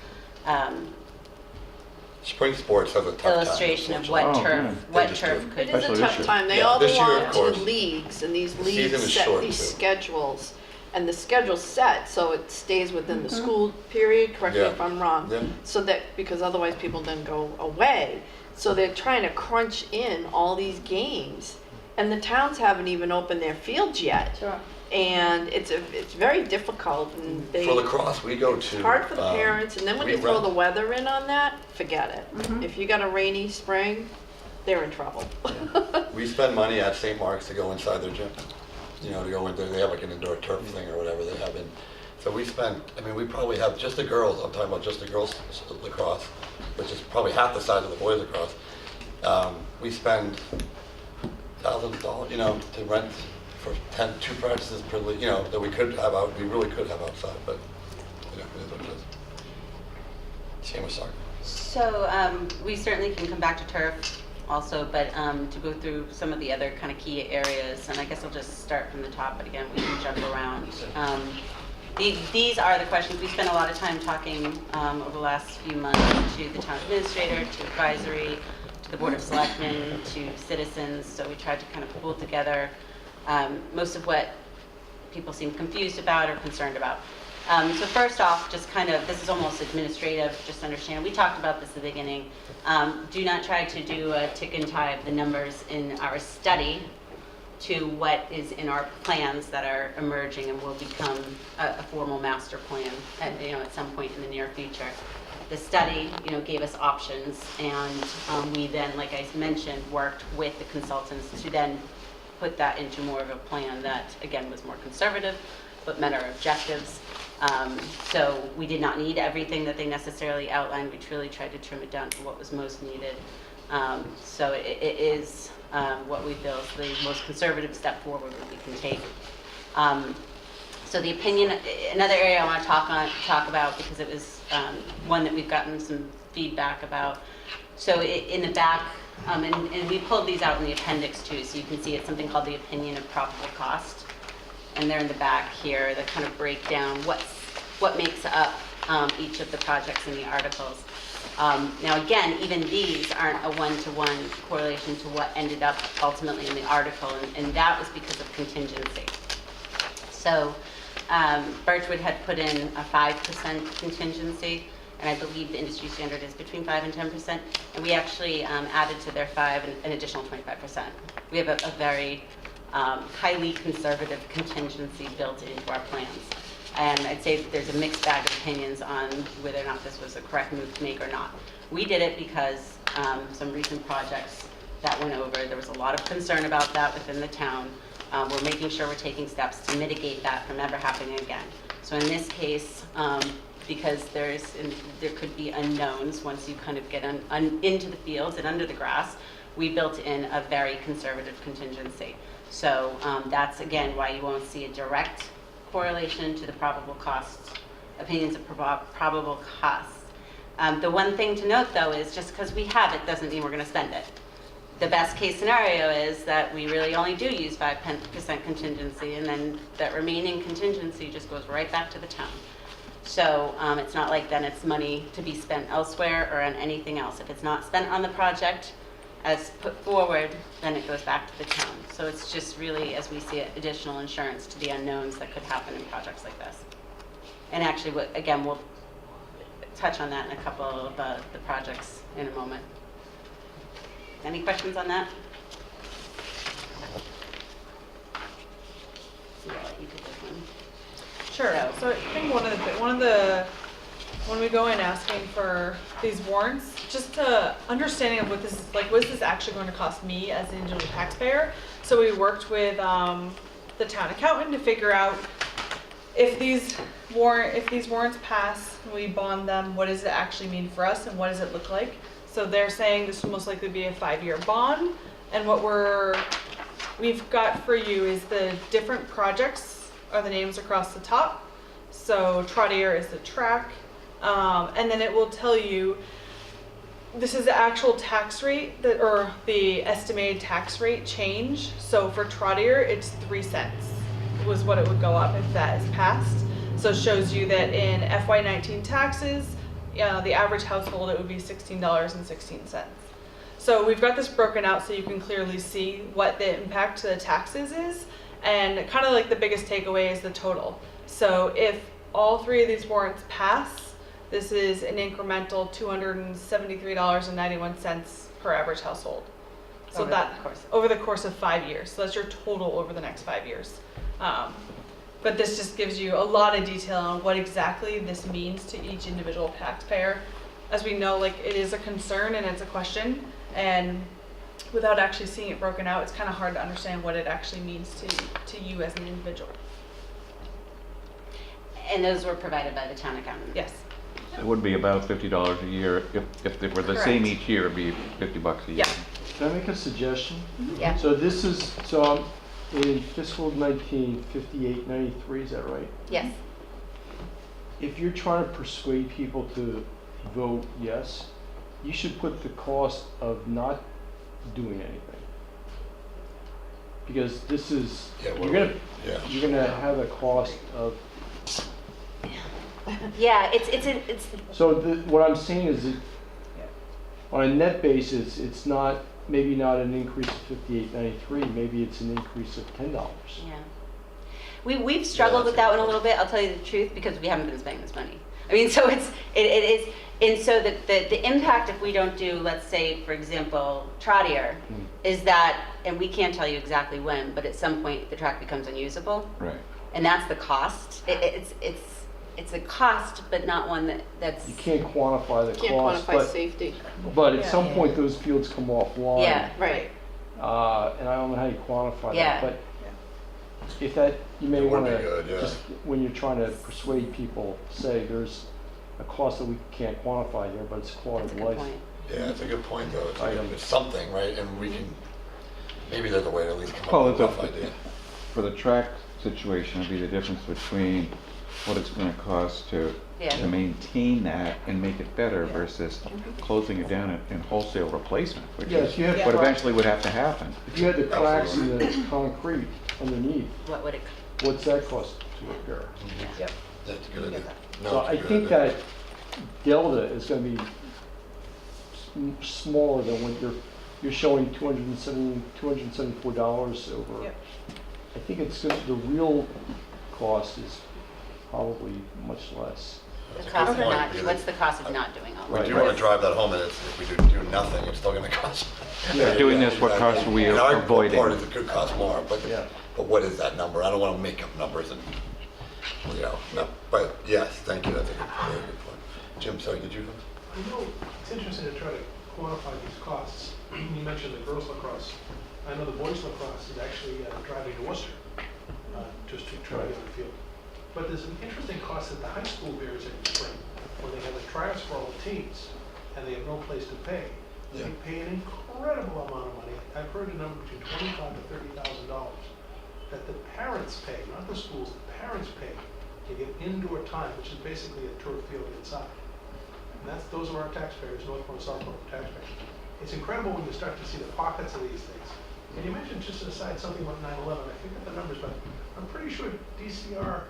Spring sports has a tough time. illustration of what Oh, turf, yeah. what They just turf do. could It is Especially a this tough year. time. They Yeah, all this year, belong of to course. leagues, and these season leagues is set short, these too. schedules. And the schedule's set, so it stays within the school period, correct me Yeah. if I'm wrong. Yeah. So that, because otherwise people then go away. So they're trying to crunch in all these games. And the towns haven't even opened their fields yet. Sure. And it's very difficult, and they. For lacrosse, we go to. It's hard for the parents, and then when we you throw rent- the weather in on that, forget it. If you got a rainy spring, they're in trouble. We spend money at St. Mark's to go inside their gym. To go in there, they have like an indoor turf thing or whatever they have in. So we we probably have just the girls, I'm talking about just the girls lacrosse, which is probably half the size of the boys lacrosse. We spend $1,000, to rent for 2 practices per league, that we really could have outside, but, it is what it is. Same with soccer. So we certainly can come back to turf also, but to go through some of the other kind of key areas, and I guess I'll just start from the top, but again, we can jump around. These are the questions. We spent a lot of time talking over the last few months to the town administrator, to advisory, to the Board of Selectmen, to citizens, so we tried to kind of pull together most of what people seem confused about or concerned about. So first off, just kind of, this is almost administrative, just understand, we talked about this at the beginning. Do not try to do a tick and tie of the numbers in our study to what is in our plans that are emerging and will become a formal master plan at some point in the near future. The study, gave us options, and we then, like I mentioned, worked with the consultants to then put that into more of a plan that, again, was more conservative, but met our objectives. So we did not need everything that they necessarily outlined. We truly tried to trim it down to what was most needed. So it is what we feel is the most conservative step forward that we can take. So the opinion, another area I want to talk about, because it was one that we've gotten some feedback about. So in the back, and we pulled these out in the appendix too, so you can see it's something called the opinion of probable cost. And they're in the back here that kind of break down what makes up each of the projects in the articles. Now again, even these aren't a one-to-one correlation to what ended up ultimately in the article, and that was because of contingency. So Birchwood had put in a 5% contingency, and I believe the industry standard is between 5 and 10%, and we actually added to their 5 an additional 25%. We have a very highly conservative contingency built into our plans. And I'd say that there's a mixed bag of opinions on whether or not this was a correct move to make or not. We did it because some recent projects that went over, there was a lot of concern about that within the town. We're making sure we're taking steps to mitigate that from ever happening again. So in this case, because there could be unknowns once you kind of get into the fields and under the grass, we built in a very conservative contingency. So that's again why you won't see a direct correlation to the probable costs, opinions of probable costs. The one thing to note though is just because we have it doesn't mean we're going to spend it. The best case scenario is that we really only do use 5% contingency, and then that remaining contingency just goes right back to the town. So it's not like then it's money to be spent elsewhere or on anything else. If it's not spent on the project as put forward, then it goes back to the town. So it's just really, as we see it, additional insurance to the unknowns that could happen in projects like this. And actually, again, we'll touch on that in a couple of the projects in a moment. Any questions on that? Yeah, you could this one. Sure. So I think when we go in asking for these warrants, just to understanding of what this is like, what is this actually going to cost me as an individual taxpayer? So we worked with the town accountant to figure out if these warrants pass, we bond them, what does it actually mean for us, and what does it look like? So they're saying this will most likely be a 5-year bond, and what we've got for you is the different projects are the names across the top. So Trottier is the track, and then it will tell you this is the actual tax rate or the estimated tax rate change. So for Trottier, it's 3 cents was what it would go up if that is passed. So it shows you that in FY19 taxes, the average household, it would be $16.16. So we've got this broken out so you can clearly see what the impact to the taxes is, and kind of like the biggest takeaway is the total. So if all 3 of these warrants pass, this is an incremental $273.91 per average household. So over the course of 5 years. So that's your total over the next 5 years. But this just gives you a lot of detail on what exactly this means to each individual taxpayer. As we know, like, it is a concern and it's a question, and without actually seeing it broken out, it's kind of hard to understand what it actually means to you as an individual. And those were provided by the town accountant? Yes. It would be about $50 a year. If they were the same Correct. each year, it'd be $50 a year. Yeah. Can I make a suggestion? Yeah. So in fiscal 19, 58.93, is that right? Yes. If you're trying to persuade people to vote yes, you should put the cost of not doing anything. Because this is, you're gonna have a cost of. Yeah, it's So what I'm saying is that, on a net basis, it's not, maybe not an increase of $58.93, maybe it's an increase of $10. Yeah. We've struggled that's with that a one a good little bit, I'll tell you the truth, because we haven't been spending this money. I mean, so it is, and so the impact if we don't do, let's say, for example, Trottier, is that, and we can't tell you exactly when, but at some point the track becomes unusable. Right. And that's the cost. It's a cost, but not one that's. You can't quantify the Can't cost, quantify safety. but at Yeah. some point, those fields come offline. Yeah. Right. And I don't know how you quantify Yeah. that, but if that, you may It would want be to, good, yeah. just when you're trying to persuade people, say there's a cost that we can't quantify here, but it's quality That's a of good life. point. Yeah, it's a good point, though. It's, Item. it's something, right? And we can, maybe there's a way to at least come Well, up with a it's rough idea. For the track situation, it'd be the difference between what it's gonna cost to Yeah. maintain that and make it better versus closing it down in wholesale replacement, which Yes, is you have, what eventually would have to happen. if you had the cracks in the concrete underneath, What would it? what's that cost to repair? Yep. That's a good idea. No, So it's a I good think idea. that delta is gonna be smaller than when you're showing $274 over. Yep. I think it's gonna, the real cost is probably much less. The That's a cost good of point, not, because what's the cost of not doing all We of do it? want to drive that home, and if we do nothing, it's still going to cost. Yeah, doing this, what costs are we And our avoiding? part is it could cost more, but Yeah. what is that number? I don't want to make up numbers and, no, but yes, thank you, that's a very good point. Jim, sorry, did you? I know it's interesting to try to quantify these costs. You mentioned the girls lacrosse. I know the boys lacrosse is actually driving to Worcester just to try to get on the field. But there's an interesting cost that the high school bears in the spring when they have the tryouts for all the teams and they have no place to pay. They Yeah. pay an incredible amount of money. I've heard a number between $25,000 to $30,000 that the parents pay, not the schools, the parents pay to get indoor time, which is basically a turf field inside. And those are our taxpayers, Northborough, Southborough taxpayers. It's incredible when you start to see the pockets of these things. And you mentioned, just an aside, something about 9/11. I forget the numbers, but I'm pretty sure DCR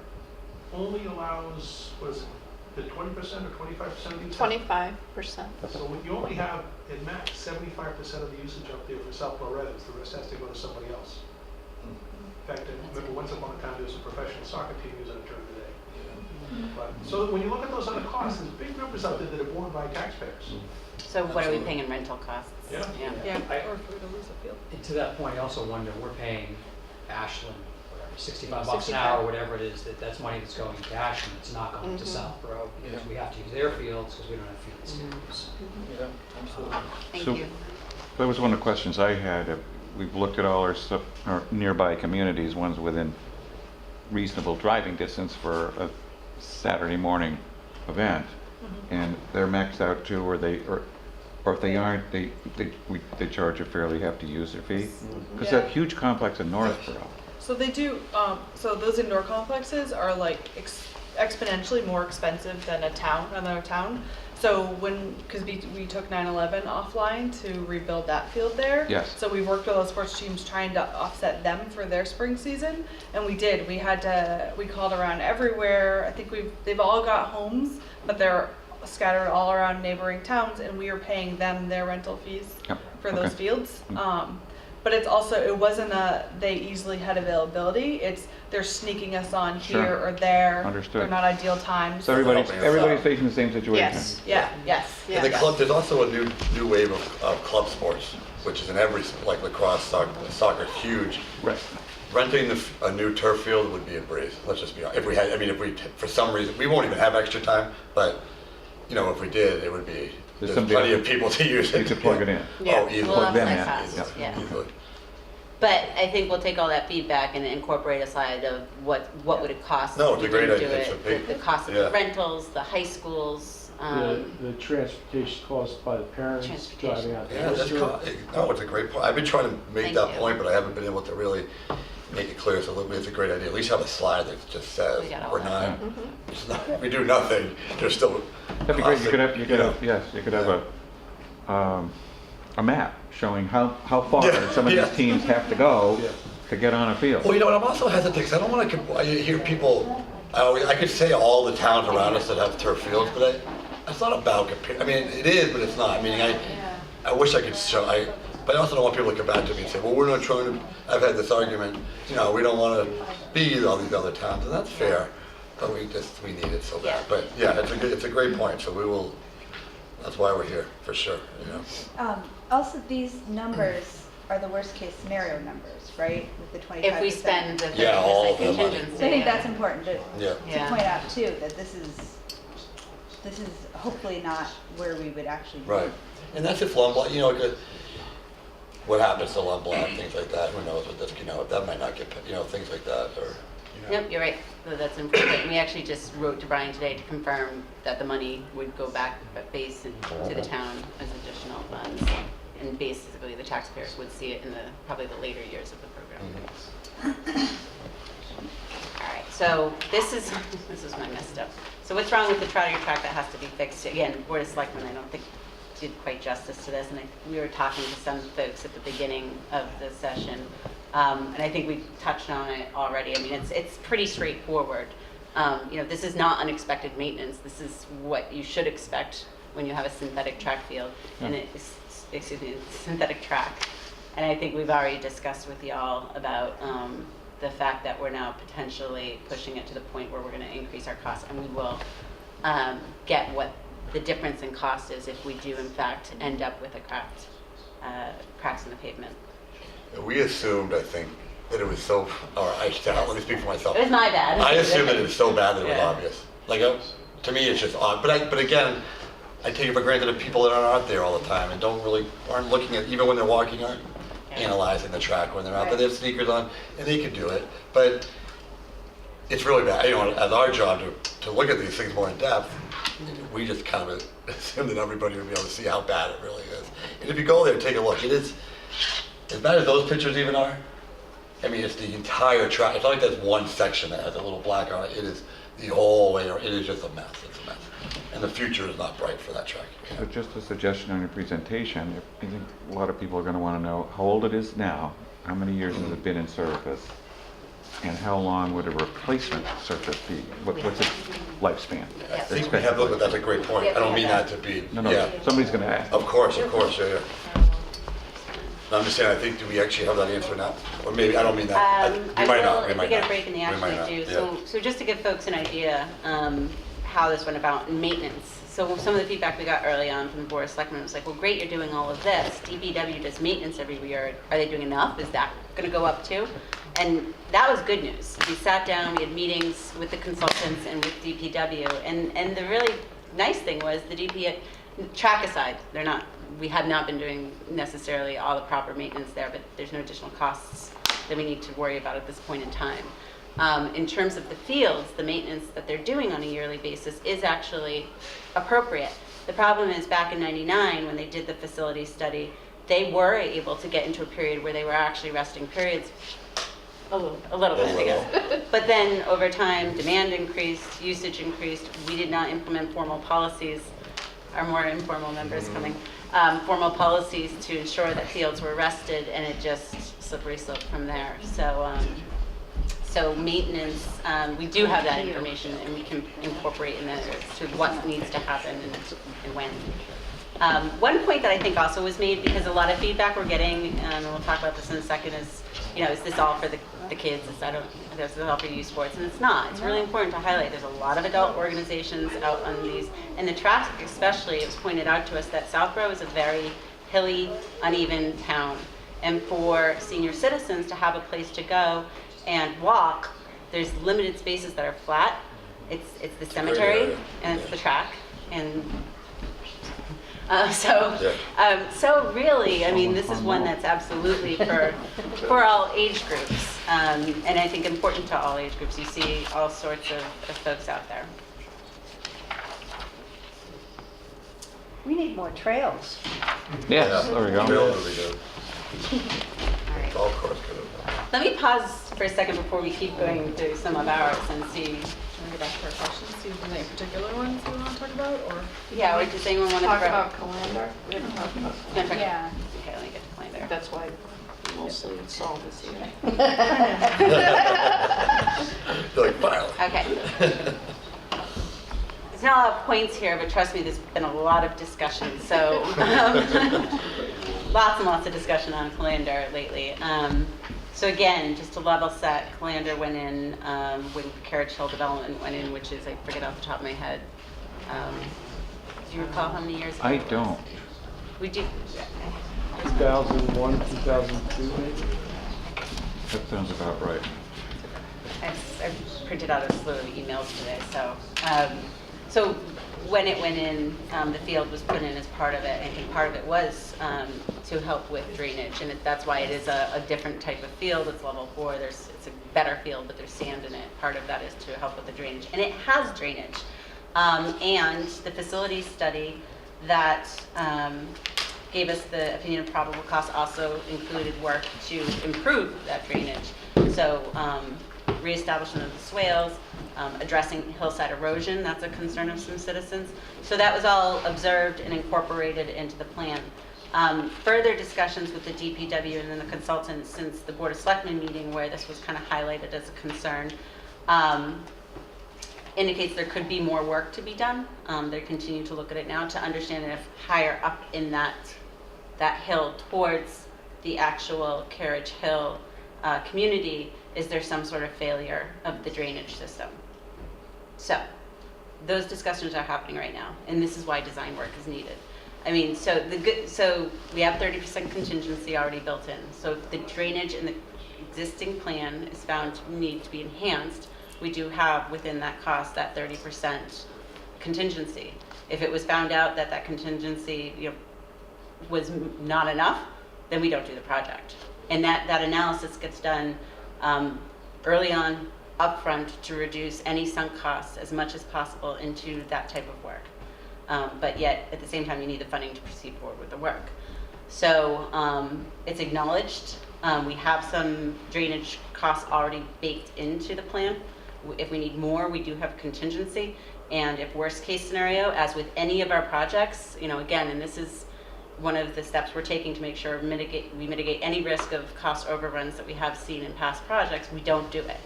only allows, what is it, the 20% or 25% of use? 25%. So you only have, at max, 75% of the usage up there for Southborough residents. The rest has to go to somebody else. In fact, I remember once upon a time, there was a professional soccer team using it during the day. But, so when you look at those other costs, there's big numbers out there that are borne by taxpayers. So what are we paying in rental costs? Yeah. Yeah, I- or if we were to lose a field. And to that point, I also wonder, we're paying Ashland, whatever, $65 an 65. hour, whatever it is, that's money that's going to Ashland, it's not going to Mhm. Southborough, because we have to use their fields, because we don't have fields to use. Thank So- you. That was one of the questions I had. We've looked at all our nearby communities, ones within reasonable driving distance for a Saturday morning event, and they're maxed out too, or if they aren't, they charge a fairly hefty user fee. Because Yeah. that huge complex in Northborough, So they do, so those indoor complexes are like exponentially more expensive than another town. So because we took 9/11 offline to rebuild that field there. Yes. So we worked with those sports teams trying to offset them for their spring season, and we did. We called around everywhere. I think they've all got homes, but they're scattered all around neighboring towns, and we are paying them their rental fees Yep, for those okay. fields. But it wasn't they easily had availability. It's they're sneaking us on Sure. here or there. Understood. They're not ideal times. so everybody's Helping us out. facing the same situation. Yes. Yeah, yes. Yeah. And the club, there's also a new wave of club sports, which is in every, like lacrosse, soccer's huge. Right. Renting a new turf field would be a breeze. Let's just be honest. For some reason, we won't even have extra time, but, if we did, it would be, there's somebody plenty else- of people to use it. You could plug it in. Yeah. Oh, easily. We'll Plug them offset in. costs, Yeah. yeah. Easily. But I think we'll take all that feedback and incorporate a slide of what would it cost. No, if it's a we great didn't do idea. It's a it, big- the cost of yeah. the rentals, the high schools. The transportation cost by the parents Transportation. driving out to Yeah, that's Worcester. no, it's a great point. I've been trying to make Thank that you. point, but I haven't been able to really make it clear. So it's a great idea. At least have a slide that just says We got all we're that. not. It's not. If we do nothing, there's still. That'd be great. You could have, Yeah. yes, you could have a map showing how far Yeah, some of yeah. these teams have to go Yeah. to get on a field. Well, I'm also hesitant because I don't want to. I hear people. I could say all the towns around us that have turf fields, but it's not about compare. I mean, it is, but it's not. Meaning, I wish I could show, but I also don't want people to come back to me and say, well, we're not trying to, I've had this argument, we don't want to be all these other towns, and that's fair, but we need it so bad. But yeah, it's a great point, so that's why we're here, for sure, Also, these numbers are the worst case scenario numbers, right? With the 25%. If we spend the 30% Yeah, all of the money. contingency. So I think that's important to Yeah. point out too, that this is hopefully not where we would actually be. Right. And that's if Lombard, what happens to Lombard, things like that, who knows what this, that might not get, things like that, or, Yep, you're right. So that's important. And we actually just wrote to Brian today to confirm that the money would go back base to the town as additional funds. And basically, the taxpayers would see it in probably the later years of the program. All right, so this is my messed up. So what's wrong with the Trotter track that has to be fixed? Again, Board of Selectmen, I don't think did quite justice to this, and we were talking to some folks at the beginning of the session, and I think we touched on it already. I mean, it's pretty straightforward. This is not unexpected maintenance. This is what you should expect when you have a synthetic track field, and it's synthetic track. And I think we've already discussed with y'all about the fact that we're now potentially pushing it to the point where we're going to increase our costs, and we will get what the difference in cost is if we do in fact end up with cracks in the pavement. we assumed, I think, that it was so, let me speak for myself. It was my bad. I assumed that it was so bad that it was Yeah. obvious. Like, to me, it's just odd. But again, I take it for granted that people that aren't out there all the time and aren't looking at, even when they're walking, aren't analyzing the track when they're out there. They have sneakers on, and they can do it. But it's really bad. As our job to look at these things more in depth, we just kind of assume that everybody would be able to see how bad it really is. And if you go there and take a look, it is, as bad as those pictures even are, I mean, it's the entire track. It's not like there's one section that has a little black on it. It is the whole way around. It is just a mess. It's a mess. And the future is not bright for that track. So just a suggestion on your presentation, I think a lot of people are going to want to know how old it is now, how many years has it been in service, and how long would a replacement surface be? What's its lifespan? I think we have, but that's a great point. I don't mean that to be, No, yeah. somebody's going to ask. Of course, yeah. I'm just saying, I think, do we actually have that answer now? Or maybe, I don't mean that. We might not. If we get a break in the We might actually not, do. yeah. So just to give folks an idea how this went about in maintenance. So some of the feedback we got early on from the Board of Selectmen was like, well, great, you're doing all of this. DPW does maintenance every year. Are they doing enough? Is that going to go up too? And that was good news. We sat down, we had meetings with the consultants and with DPW. And the really nice thing was the DP, track aside, we have not been doing necessarily all the proper maintenance there, but there's no additional costs that we need to worry about at this point in time. In terms of the fields, the maintenance that they're doing on a yearly basis is actually appropriate. The problem is back in '99 when they did the facility study, they were able to get into a period where they were actually resting periods a little bit, I guess. But then over time, demand increased, usage increased. We did not implement formal policies, our more informal members coming, formal policies to ensure that fields were rested, and it just slippery slope from there. So maintenance, we do have that information, and we can incorporate in to what needs to happen and when. One point that I think also was made, because a lot of feedback we're getting, and we'll talk about this in a second, is, is this all for the kids? This is all for youth sports, and it's not. It's really important to highlight. There's a lot of adult organizations out on these, and the track especially. It was pointed out to us that Southborough is a very hilly, uneven town, and for senior citizens to have a place to go and walk, there's limited spaces that are flat. It's the cemetery and it's the track, and so really, I mean, this is one that's absolutely for all age groups, and I think important to all age groups. You see all sorts of folks out there. We need more trails. Yes, there we go. Build would be good. All right. Golf course could have. Let me pause for a second before we keep going through some of ours and see. Can we go back to our questions? See if there's any particular ones you want to talk about, or? Yeah, or does anyone want to Talk about calendar. We haven't talked about calendar. Yeah. Okay, let me get to calendar. That's why mostly it's all this year. They're like, finally. Okay. There's not a lot of points here, but trust me, there's been a lot of discussion. So lots and lots of discussion on Calander lately. So again, just to level set, Calander went in when Carriage Hill Development went in, which is, I forget off the top of my head. Do you recall how many years ago? I don't. We do. 2001, 2002 maybe? That sounds about right. I printed out a slew of emails today, so when it went in, the field was put in as part of it. I think part of it was to help with drainage, and that's why it is a different type of field. It's level 4. It's a better field, but there's sand in it. Part of that is to help with the drainage, and it has drainage. And the facilities study that gave us the opinion of probable cost also included work to improve that drainage. So reestablishment of the swales, addressing hillside erosion, that's a concern of some citizens. So that was all observed and incorporated into the plan. Further discussions with the DPW and then the consultants since the Board of Selectmen meeting where this was kind of highlighted as a concern indicates there could be more work to be done. They continue to look at it now to understand if higher up in that hill towards the actual Carriage Hill community, is there some sort of failure of the drainage system? So those discussions are happening right now, and this is why design work is needed. I mean, so we have 30% contingency already built in. So if the drainage in the existing plan is found to need to be enhanced, we do have within that cost that 30% contingency. If it was found out that that contingency, was not enough, then we don't do the project. And that analysis gets done early on, upfront, to reduce any sunk costs as much as possible into that type of work. But yet, at the same time, you need the funding to proceed forward with the work. So it's acknowledged. We have some drainage costs already baked into the plan. If we need more, we do have contingency. And if worst case scenario, as with any of our projects, again, and this is one of the steps we're taking to make sure we mitigate any risk of cost overruns that we have seen in past projects, we don't do it.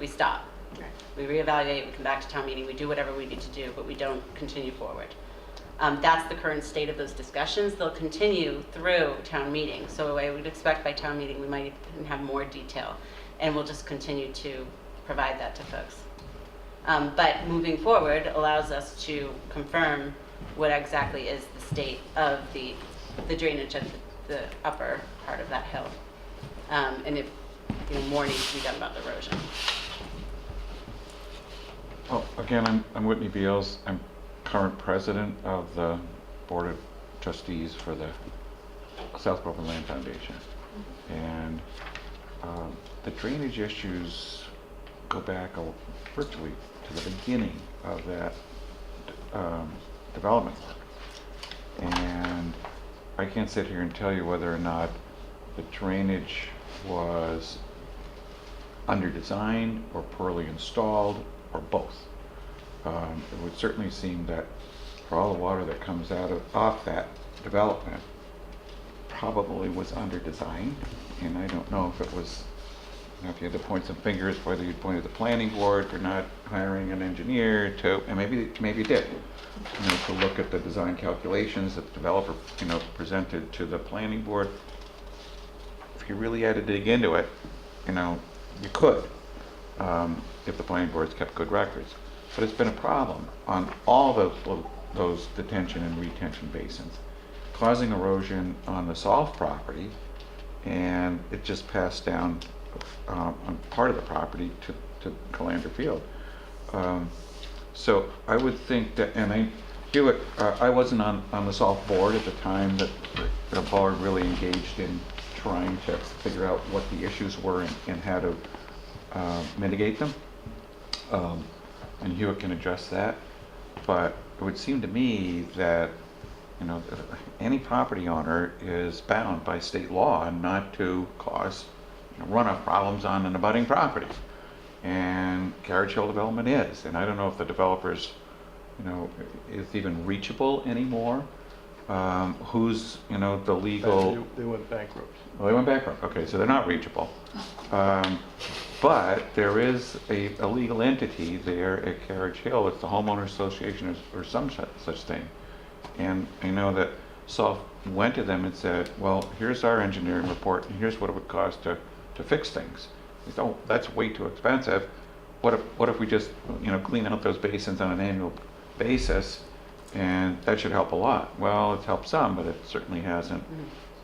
We stop. We reevaluate, we come back to town meeting, we do whatever we need to do, but we don't continue forward. That's the current state of those discussions. They'll continue through town meeting. So I would expect by town meeting we might even have more detail, and we'll just continue to provide that to folks. But moving forward allows us to confirm what exactly is the state of the drainage at the upper part of that hill. And if more needs to be done about the erosion. Well, again, I'm Whitney Beals. I'm current president of the Board of Trustees for the Southborough Land Foundation. And the drainage issues go back virtually to the beginning of that development work. And I can't sit here and tell you whether or not the drainage was under-designed or poorly installed or both. It would certainly seem that for all the water that comes off that development probably was under-designed, and I don't know if it was, if you had to point some fingers, whether you'd point at the planning board for not hiring an engineer to, and maybe you did, to look at the design calculations that the developer, presented to the planning board. If you really had to dig into it, you could, if the planning board's kept good records. But it's been a problem on all those detention and retention basins, causing erosion on the Solve property, and it just passed down on part of the property to Calander Field. So I would think that, and I wasn't on the Solve board at the time that the board really engaged in trying to figure out what the issues were and how to mitigate them. And Hewitt can address that. But it would seem to me that any property owner is bound by state law not to cause runoff problems on an abutting property. And Carriage Hill Development is. And I don't know if the developers, is even reachable anymore. Who's, the legal... They went bankrupt. Well, they went bankrupt. Okay, so they're not reachable. But there is a legal entity there at Carriage Hill. It's the Homeowner Association or some such thing. And I know that Salt went to them and said, well, here's our engineering report, and here's what it would cost to fix things. They said, oh, that's way too expensive. What if we just, clean out those basins on an annual basis, and that should help a lot? Well, it's helped some, but it certainly hasn't.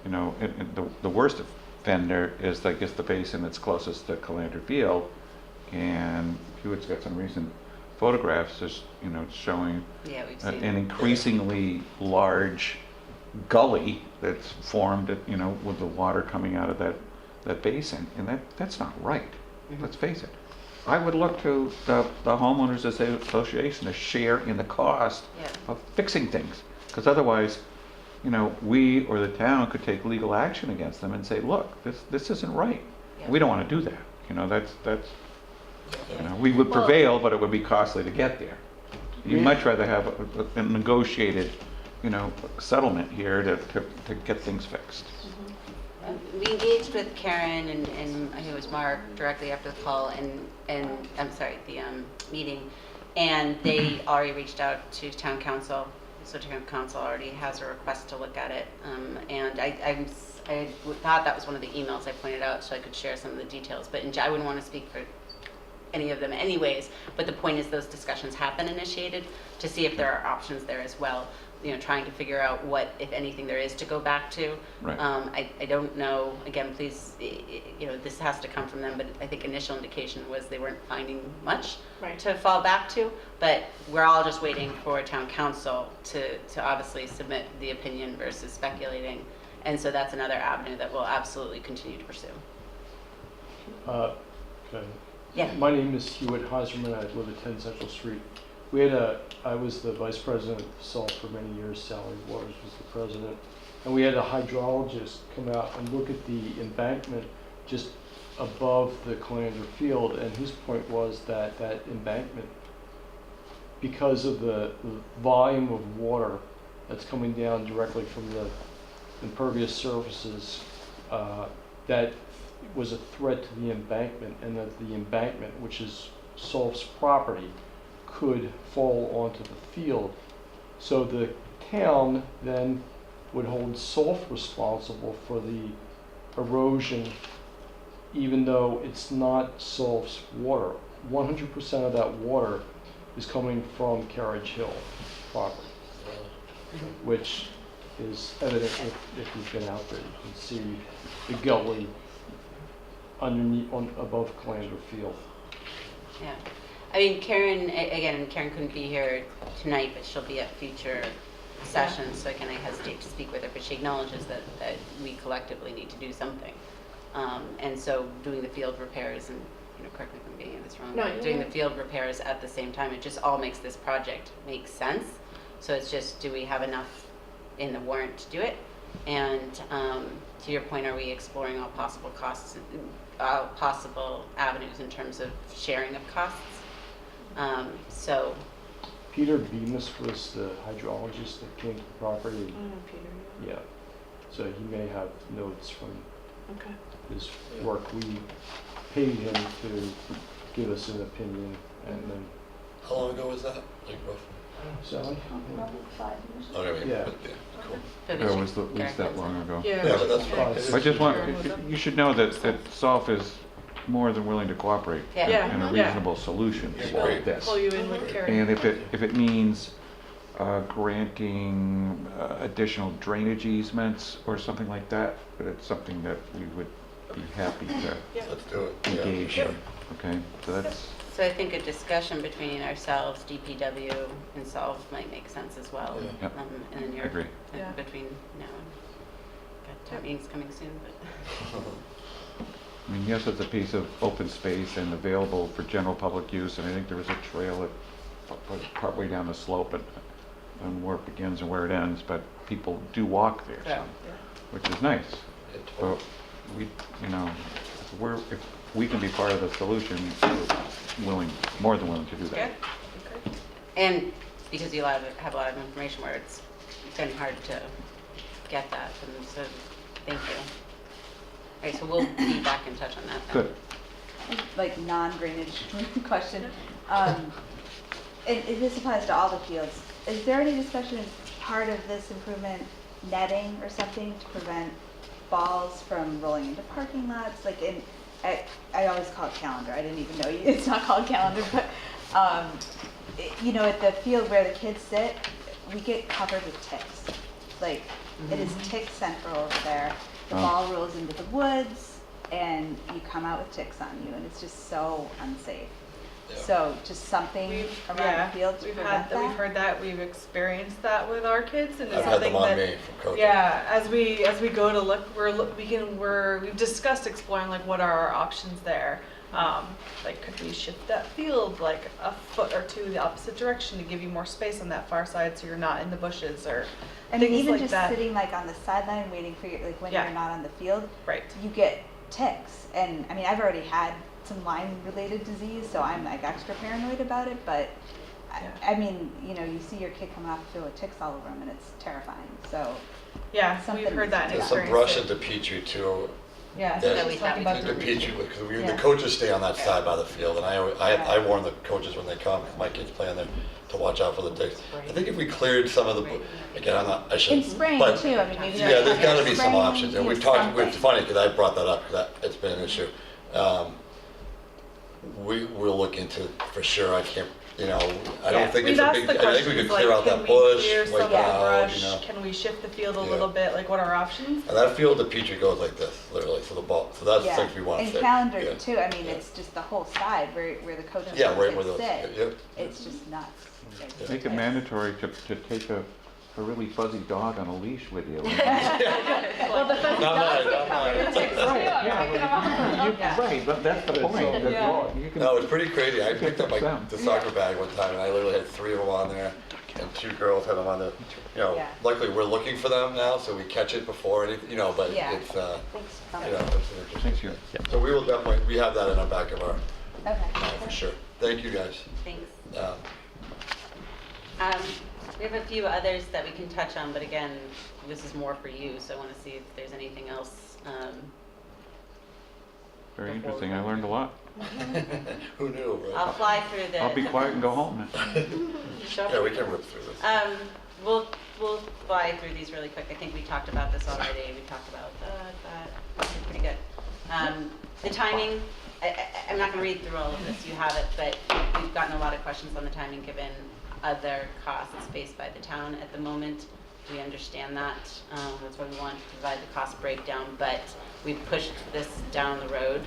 The worst offender is, I guess, the basin that's closest to Calandra Field, and Hewitt's got some recent photographs just, showing Yeah, we've an seen. increasingly large gully that's formed, with the water coming out of that basin, and that's not right. Let's face it. I would look to the homeowners association to share in the cost Yeah. of fixing things, because otherwise, we or the town could take legal action against them and say, look, this isn't right. Yeah. We don't want to do that. That's we would prevail, but it would be costly to get there. You'd much rather have a negotiated, settlement here to get things fixed. We engaged with Karen and I think it was Mark directly after the call and I'm sorry, the meeting, and they already reached out to town council. So town council already has a request to look at it, and I thought that was one of the emails I pointed out, so I could share some of the details. But I wouldn't want to speak for any of them anyways. But the point is, those discussions have been initiated to see if there are options there as well. Trying to figure out what, if anything, there is to go back to. Right. I don't know. Again, please, this has to come from them. But I think initial indication was they weren't finding much Right. to fall back to. But we're all just waiting for town council to obviously submit the opinion versus speculating. And so that's another avenue that we'll absolutely continue to pursue. Okay. Yeah. My name is Hewitt Heiserman. I live at 10 Central Street. I was the vice president of SALT for many years. Sally Waters was the president. And we had a hydrologist come out and look at the embankment just above the Calandra Field. And his point was that that embankment, because of the volume of water that's coming down directly from the impervious surfaces, that was a threat to the embankment, and that the embankment, which is SALT's property, could fall onto the field. So the town then would hold SALT responsible for the erosion, even though it's not SALT's water. 100% of that water is coming from Carriage Hill property, which is evident if you've been out there. You can see the gully underneath, above Calandra Field. Yeah. I mean, Karen couldn't be here tonight, but she'll be at future sessions, so again, I hesitate to speak with her, but she acknowledges that we collectively need to do something. And so doing the field repairs, and correct me if I'm getting this wrong, No, doing the field repairs at the same time, it just all makes this project make sense. So it's just, do we have enough in the warrant to do it? And to your point, are we exploring all possible costs, possible avenues in terms of sharing of costs? So Peter Bemis was the hydrologist that came to the property. Peter. Yeah, so he may have notes from Okay. his work. We paid him to give us an opinion, and then, How long ago was that? Like roughly? Sally? Oh, there we go. Yeah. Cool. It was at least that long ago. Yeah, but that's fine. I just you should know that SALT is more than willing to cooperate Yeah. in a Yeah. reasonable solution Yeah. like this. Pull you in with Karen. And if it means granting additional drainage easements or something like that, but it's something that we would be happy to Let's do it. engage in. Okay, so that's So I think a discussion between ourselves, DPW, and SOLVE might make sense as well. Yeah. Yep. And then you're Agree. Yeah. between now and got town meetings coming soon, but I mean, yes, it's a piece of open space and available for general public use, and I think there was a trail that partway down the slope and where it begins and where it ends, but people do walk there, Yeah. some, which is nice. But we, if we can be part of the solution, we're more than willing to do that. yeah. And because you have a lot of information where it's been hard to get that, and so thank you. All right, so we'll be back in touch on that then. Good. Like non-drainage question. And this applies to all the fields. Is there any discussion as part of this improvement netting or something to prevent balls from rolling into parking lots? Like I always call it calendar. I didn't even know it's not called calendar, but you know, at the field where the kids sit, we get covered with ticks. Like it is tick central over there. The ball rolls into the woods, and you come out with ticks on you, and it's just so unsafe. Yeah. So just something around the field to prevent that. We've heard that, we've experienced that with our kids, and it's I've had something them on that, me from coaching. yeah, as we go to look, we've discussed exploring like what are our options there. Like could we shift that field like a foot or two the opposite direction to give you more space on that far side so you're not in the bushes or And things even like just that. sitting like on the sideline waiting for your, like when Yeah. you're not on the field, Right. you get ticks. And I mean, I've already had some Lyme-related disease, so I'm like extra paranoid about it. But I mean, you know, you see your kid coming off the field with ticks all over him, and it's terrifying. So Yeah, something we've heard that and There's some experienced brush it. into Petrie too. Yeah, Yeah. so we we thought talking we about The the Petrie, because the Yeah. coaches stay on that side by the field, and I Yeah. warn the coaches when they come, because my kids play on there, to watch out for the ticks. I think if we cleared some of the, again, I in shouldn't. spraying but- too. I mean, maybe Yeah, there's got to be some spraying, options, and you we've know, talked, it's something. funny, because I brought that up, because it's been an issue. We'll look into, for sure, I can't, you know, I don't think We've it's a asked big, the I think we could questions, clear like, out can that we bush, clear wipe some of it the out, brush? you know. Can we shift the field a Yeah. little bit? Like, what are our options? And that field, the Petrie goes like this, literally, so the ball, so that's Yeah. things we want to And fix. calendar Yeah. too. I mean, Yeah. it's just the whole side where the coaches Yeah, and right kids where those, sit. yep. It's just nuts. It's Make it ticks. mandatory to take a really fuzzy dog on a leash with you. Well, the fuzzy Not dogs mine, get not covered in mine. ticks too. Right, but that's the It's point. all- that Yeah. You can- No, it's pretty crazy. I picked up Them. the soccer bag one time, and I literally had 3 of them on there, and 2 girls had them on the, you know, Yeah. luckily we're looking for them now, so we catch it before anything, you know, but Yeah. it's, Thanks for you coming. know, it's an interesting. Thank you. So we will definitely, we have that in our back of our Okay. mind for sure. Thank you, guys. Thanks. Um, We have a few others that we can touch on, but again, this is more for you, so I want to see if there's anything else. Very interesting. I learned a lot. Who knew, I'll right? fly through the. I'll be quiet and go home. Yeah, we can rip through this. We'll fly through these really quick. I think we talked about this already. We talked about that. Pretty good. The timing, I'm not going to read through all of this. You have it, but we've gotten a lot of questions on the timing given other costs faced by the town at the moment. We understand that. That's why we want to provide the cost breakdown, but we've pushed this down the road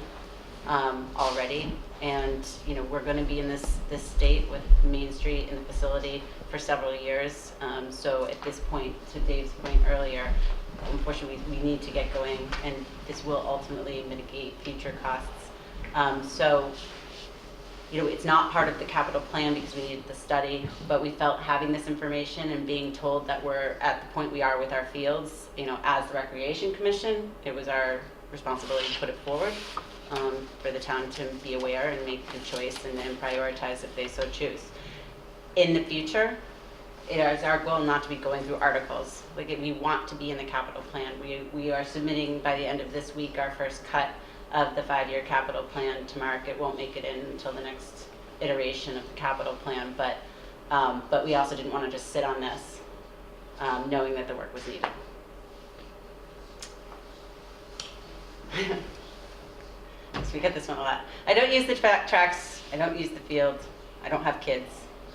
already. And, you know, we're going to be in this state with Main Street and the facility for several years. So at this point, to Dave's point earlier, unfortunately, we need to get going, and this will ultimately mitigate future costs. So, you know, it's not part of the capital plan because we needed the study, but we felt having this information and being told that we're at the point we are with our fields, you know, as the Recreation Commission, it was our responsibility to put it forward for the town to be aware and make the choice and then prioritize if they so choose. In the future, it is our goal not to be going through articles. Like, we want to be in the capital plan. We are submitting by the end of this week our first cut of the 5-year capital plan to Mark. It won't make it in until the next iteration of the capital plan, but we also didn't want to just sit on this, knowing that the work was needed. So we get this one a lot. I don't use the tracks. I don't use the field. I don't have kids.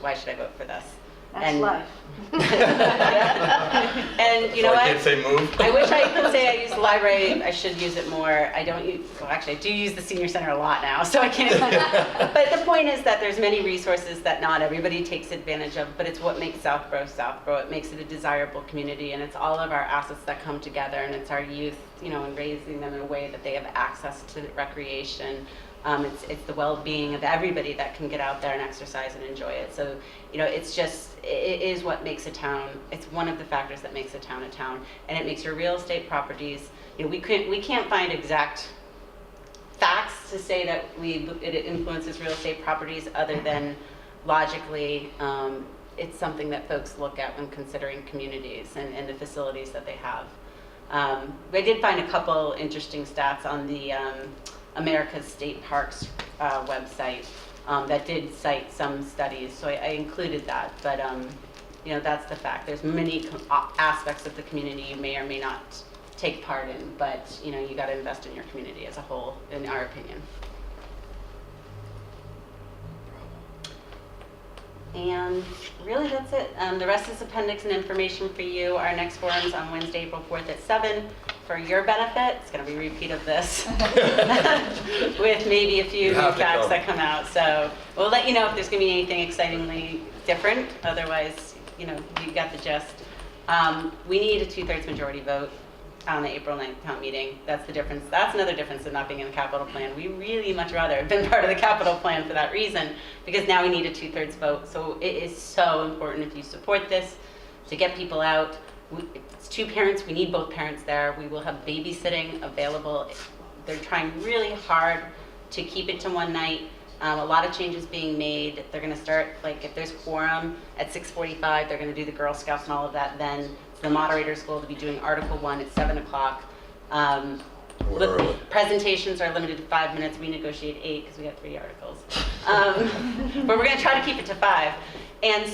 Why should I vote for this? That's life. And you know So I what? can't say move? I wish I could say I use the library. I should use it more. I don't use, well, actually, I do use the senior center a lot now, so I can't. But the point is that there's many resources that not everybody takes advantage of, but it's what makes Southborough Southborough. It makes it a desirable community, and it's all of our assets that come together, and it's our youth, you know, and raising them in a way that they have access to recreation. It's the well-being of everybody that can get out there and exercise and enjoy it. So, you know, it's just, it is what makes a town. It's one of the factors that makes a town, and it makes your real estate properties. You know, we can't find exact facts to say that it influences real estate properties other than logically. It's something that folks look at when considering communities and the facilities that they have. I did find a couple interesting stats on the America's State Parks website that did cite some studies, so I included that. But you know, that's the fact. There's many aspects of the community you may or may not take part in, but, you know, you got to invest in your community as a whole, in our opinion. And really, that's it. The rest is appendix and information for you. Our next forum's on Wednesday, April 4th at 7. For your benefit, it's going to be a repeat of this with maybe a few You new have to facts come. that come out. So we'll let you know if there's going to be anything excitingly different. Otherwise, you know, you got the gist. We need a 2/3 majority vote on the April 9th town meeting. That's the difference. That's another difference of not being in the capital plan. We really much rather have been part of the capital plan for that reason, because now we need a 2/3 vote. So it is so important, if you support this, to get people out. It's 2 parents. We need both parents there. We will have babysitting available. They're trying really hard to keep it to one night. A lot of changes being made. They're going to start, like, if there's quorum at 6:45, they're going to do the Girl Scouts and all of that. Then the moderator's goal to be doing Article 1 at 7 o'clock. We're early. Presentations are limited to 5 minutes. We negotiate 8 because we got 3 articles. But we're going to try to keep it to 5. And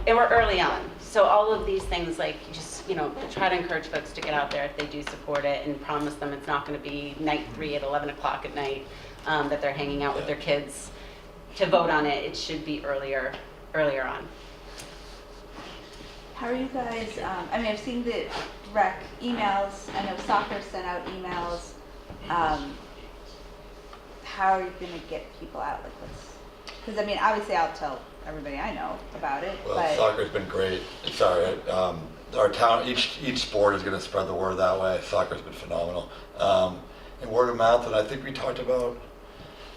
we're early on. So all of these things, like, just, you know, try to encourage folks to get out there if they do support it, and promise them it's not going to be night 3 at 11 o'clock at night that they're hanging out with their kids to vote on it. It should be earlier on. How are you guys, I mean, I've seen the rec emails, I know soccer sent out emails. How are you gonna get people out, like because I mean, obviously I'll tell everybody I know about it, Well, but. soccer's been great. Sorry, our town, each sport is going to spread the word that way. Soccer's been phenomenal. And word of mouth, and I think we talked about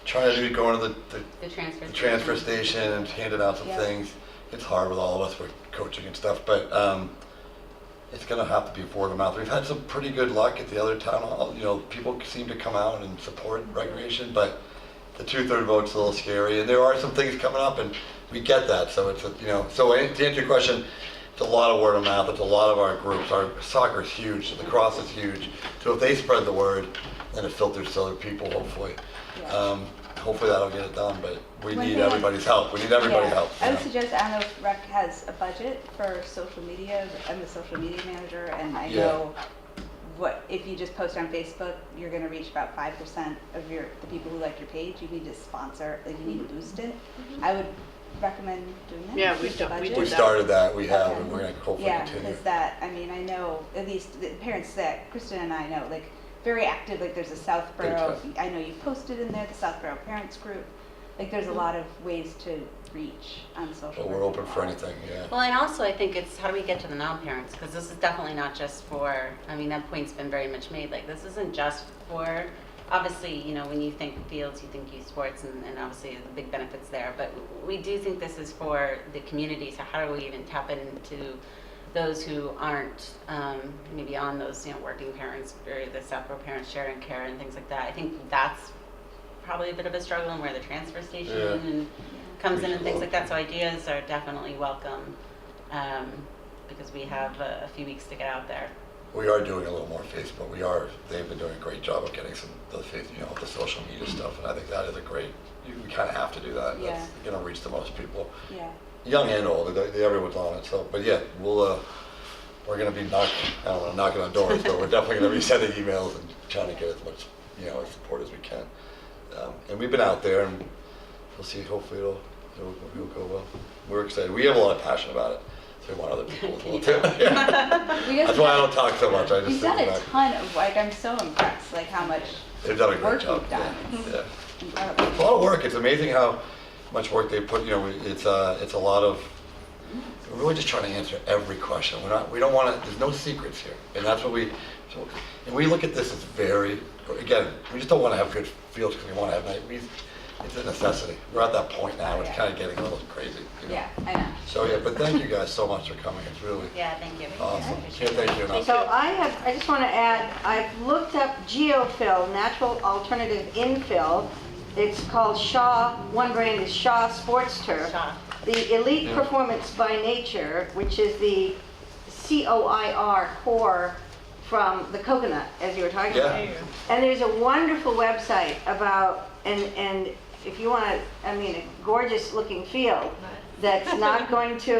trying to going to The transfer. the transfer station and handing out some Yeah. things. It's hard with all of us with coaching and stuff, but it's going to have to be word of mouth. We've had some pretty good luck at the other town hall. You know, people seem to come out and support recreation, but the 2/3 vote's a little scary, and there are some things coming up, and we get that. So it's so to answer your question, it's a lot of word of mouth. It's a lot of our groups. Our soccer is huge. The lacrosse is huge. So if they spread the word, then it filters to other people. Hopefully, Yeah. hopefully that'll get it done. But we One need thing everybody's help. We need everybody's Yeah. help. I you would know. suggest, I don't know if rec has a budget for social media. I'm the social media manager, and I Yeah. know if you just post on Facebook, you're gonna reach about 5% of the people who like your page. You need to sponsor, like, you need to boost it. I would recommend doing that. Yeah, Use we the do- we budget. do We that. started that. We have, Okay. and we're going to hopefully Yeah, continue. because that, I mean, I know, at least the parents that Kristen and I know, like, very active, like, there's a Southborough, I know you posted in there, the Southborough Parents Group, like, there's a lot of ways to reach on social. But we're media. open for anything. Yeah. Well, and also I think it's how do we get to the non-parents? Because this is definitely not just for, I mean, that point's been very much made. Like, this isn't just for, obviously, you know, when you think fields, you think youth sports, and obviously the big benefits there. But we do think this is for the community. So how do we even tap into those who aren't maybe on those, you know, working parents or the Southborough parents sharing care and things like that? I think that's probably a bit of a struggle, and where the transfer station Yeah. and comes in and things like that. So ideas are definitely welcome because we have a few weeks to get out there. We are doing a little more Facebook. They've been doing a great job of getting the social media stuff, and I think that is we kind of have to do that. Yeah. That's going to reach the most people, Yeah. young and old. Everyone's on it. So, but yeah, we're going to be knocking on doors, but we're definitely going to be sending emails and trying to get as much, support as we can. And we've been out there, and we'll see. Hopefully, it'll go well. We're excited. We have a lot of passion about it, so we want other people as well too. You guys That's why I don't talk so much. I just You've sit done a back. ton of, like, I'm so impressed, like, how much They've done a great work job. you've done. Yeah. Incredible. It's a lot of work. It's amazing how much work they put. It's a lot of. We're really just trying to answer every question. We don't want to. There's no secrets here, and that's what we. So, and we look at this as very. Again, we just don't want to have good fields because we want to have night. It's a necessity. We're at that point now. It's kind of getting a little crazy. Yeah, I know. So yeah, but thank you guys so much for coming. It's really Yeah, thank you. awesome. Appreciate Yeah, thank you. So I just want to add, I've looked up geofill, natural alternative infill. It's called Shaw, one brand is Shaw Sports Turf. Shaw. The Elite Performance by Nature, which is the COIR core from the coconut, as you were talking about. Yeah. And there's a wonderful website about, and if you want, I mean, a gorgeous looking field that's not going to,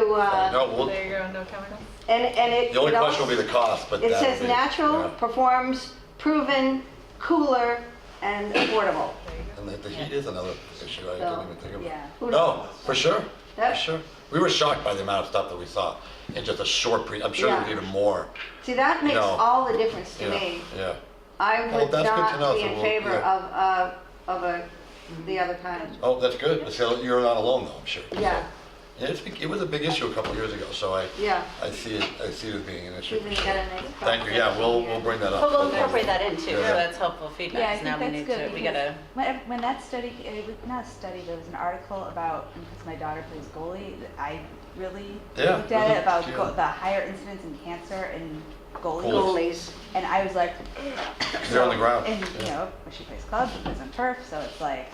No, we'll, There you go, no chemicals. and it. the only it also- question will be the cost, but It that says will be- natural, yeah. performs, proven, cooler, and affordable. And the heat is another issue, I didn't even think of. Yeah. Who No, knows? for sure, for Yep. sure. We were shocked by the amount of stuff that we saw in just a short I'm sure there was Yeah. even more. See, that makes No. all the difference to Yeah, me. yeah. I Well, would that's good to not know, be so in we'll- favor yeah. of the other kind. Oh, that's good. So you're not alone though, I'm sure. Yeah, Yeah, it was a big issue a couple of years ago, so yeah. I see it as being an issue. Even for got sure. a nice Thank you, yeah, we'll bring that up. But we'll incorporate that in too, so Yeah. that's helpful Yeah, I feedback. think Now we that's need good to, we because gotta, when that study, it was not a study, but it was an article about, because my daughter plays goalie, I really Yeah, looked at it about yeah. the higher incidence in cancer in goalies. Goalies. And I was like, They're on the ground. and you Yeah. know, she plays clubs, she plays on turf, so it's like,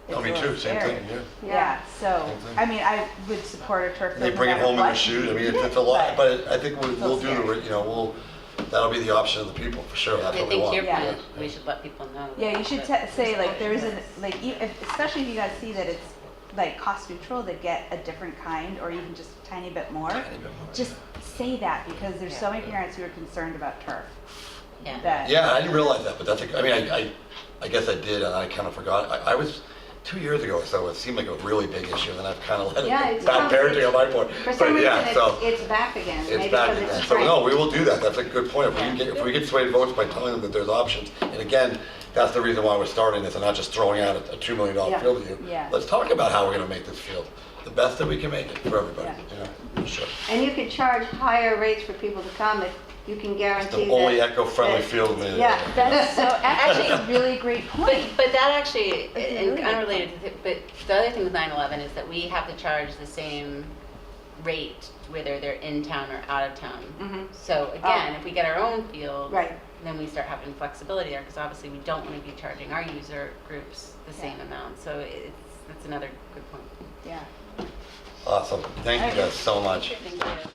it's Oh, me a little too, same scary. thing, yeah. Yeah, so, Same thing. I mean, I would support a turf They field no bring it matter home in a what. shoot, I mean, it's a lot, but I think we'll do, that'll be the option of the people, for sure, that's I what we think want. your Yeah. point, we should let people know. Yeah, you should say like there isn't like especially if you guys see that it's like cost neutral to get a different kind or even just a tiny bit more. Tiny bit more, Just say that because there's so many parents who are concerned about turf. Yeah. That Yeah, I didn't realize that, but that's, I mean, I guess I did, and I kind of forgot. I was, 2 years ago or so, it seemed like a really big issue, and then I've kind of let Yeah, it, it's bad come- parenting on my part. For some But yeah, reason, so it's back again. it's Maybe back because again. it's So no, spring. we will do that. That's a good point. If we get swayed votes by telling them that there's options, and again, that's the reason why we're starting this and not just throwing out a $2 million Yeah. field at you. Yeah. Let's talk about how we're going to make this field the best that we can make it for everybody, Yeah. Sure. And you could charge higher rates for people to come if you can guarantee The only that. eco-friendly that- field in the. Yeah, that's so actually a really great But, point. but that actually, That's a and really unrelated to, but the other thing with 9/11 is that we have to charge the same rate whether they're in town or out of town. Mhm. So again, if we get our own field, Right. then we start having flexibility there, because obviously we don't want to be charging our user groups the same Yeah. amount. So that's another good point. Yeah. Awesome. Thank you guys so much. Thank you.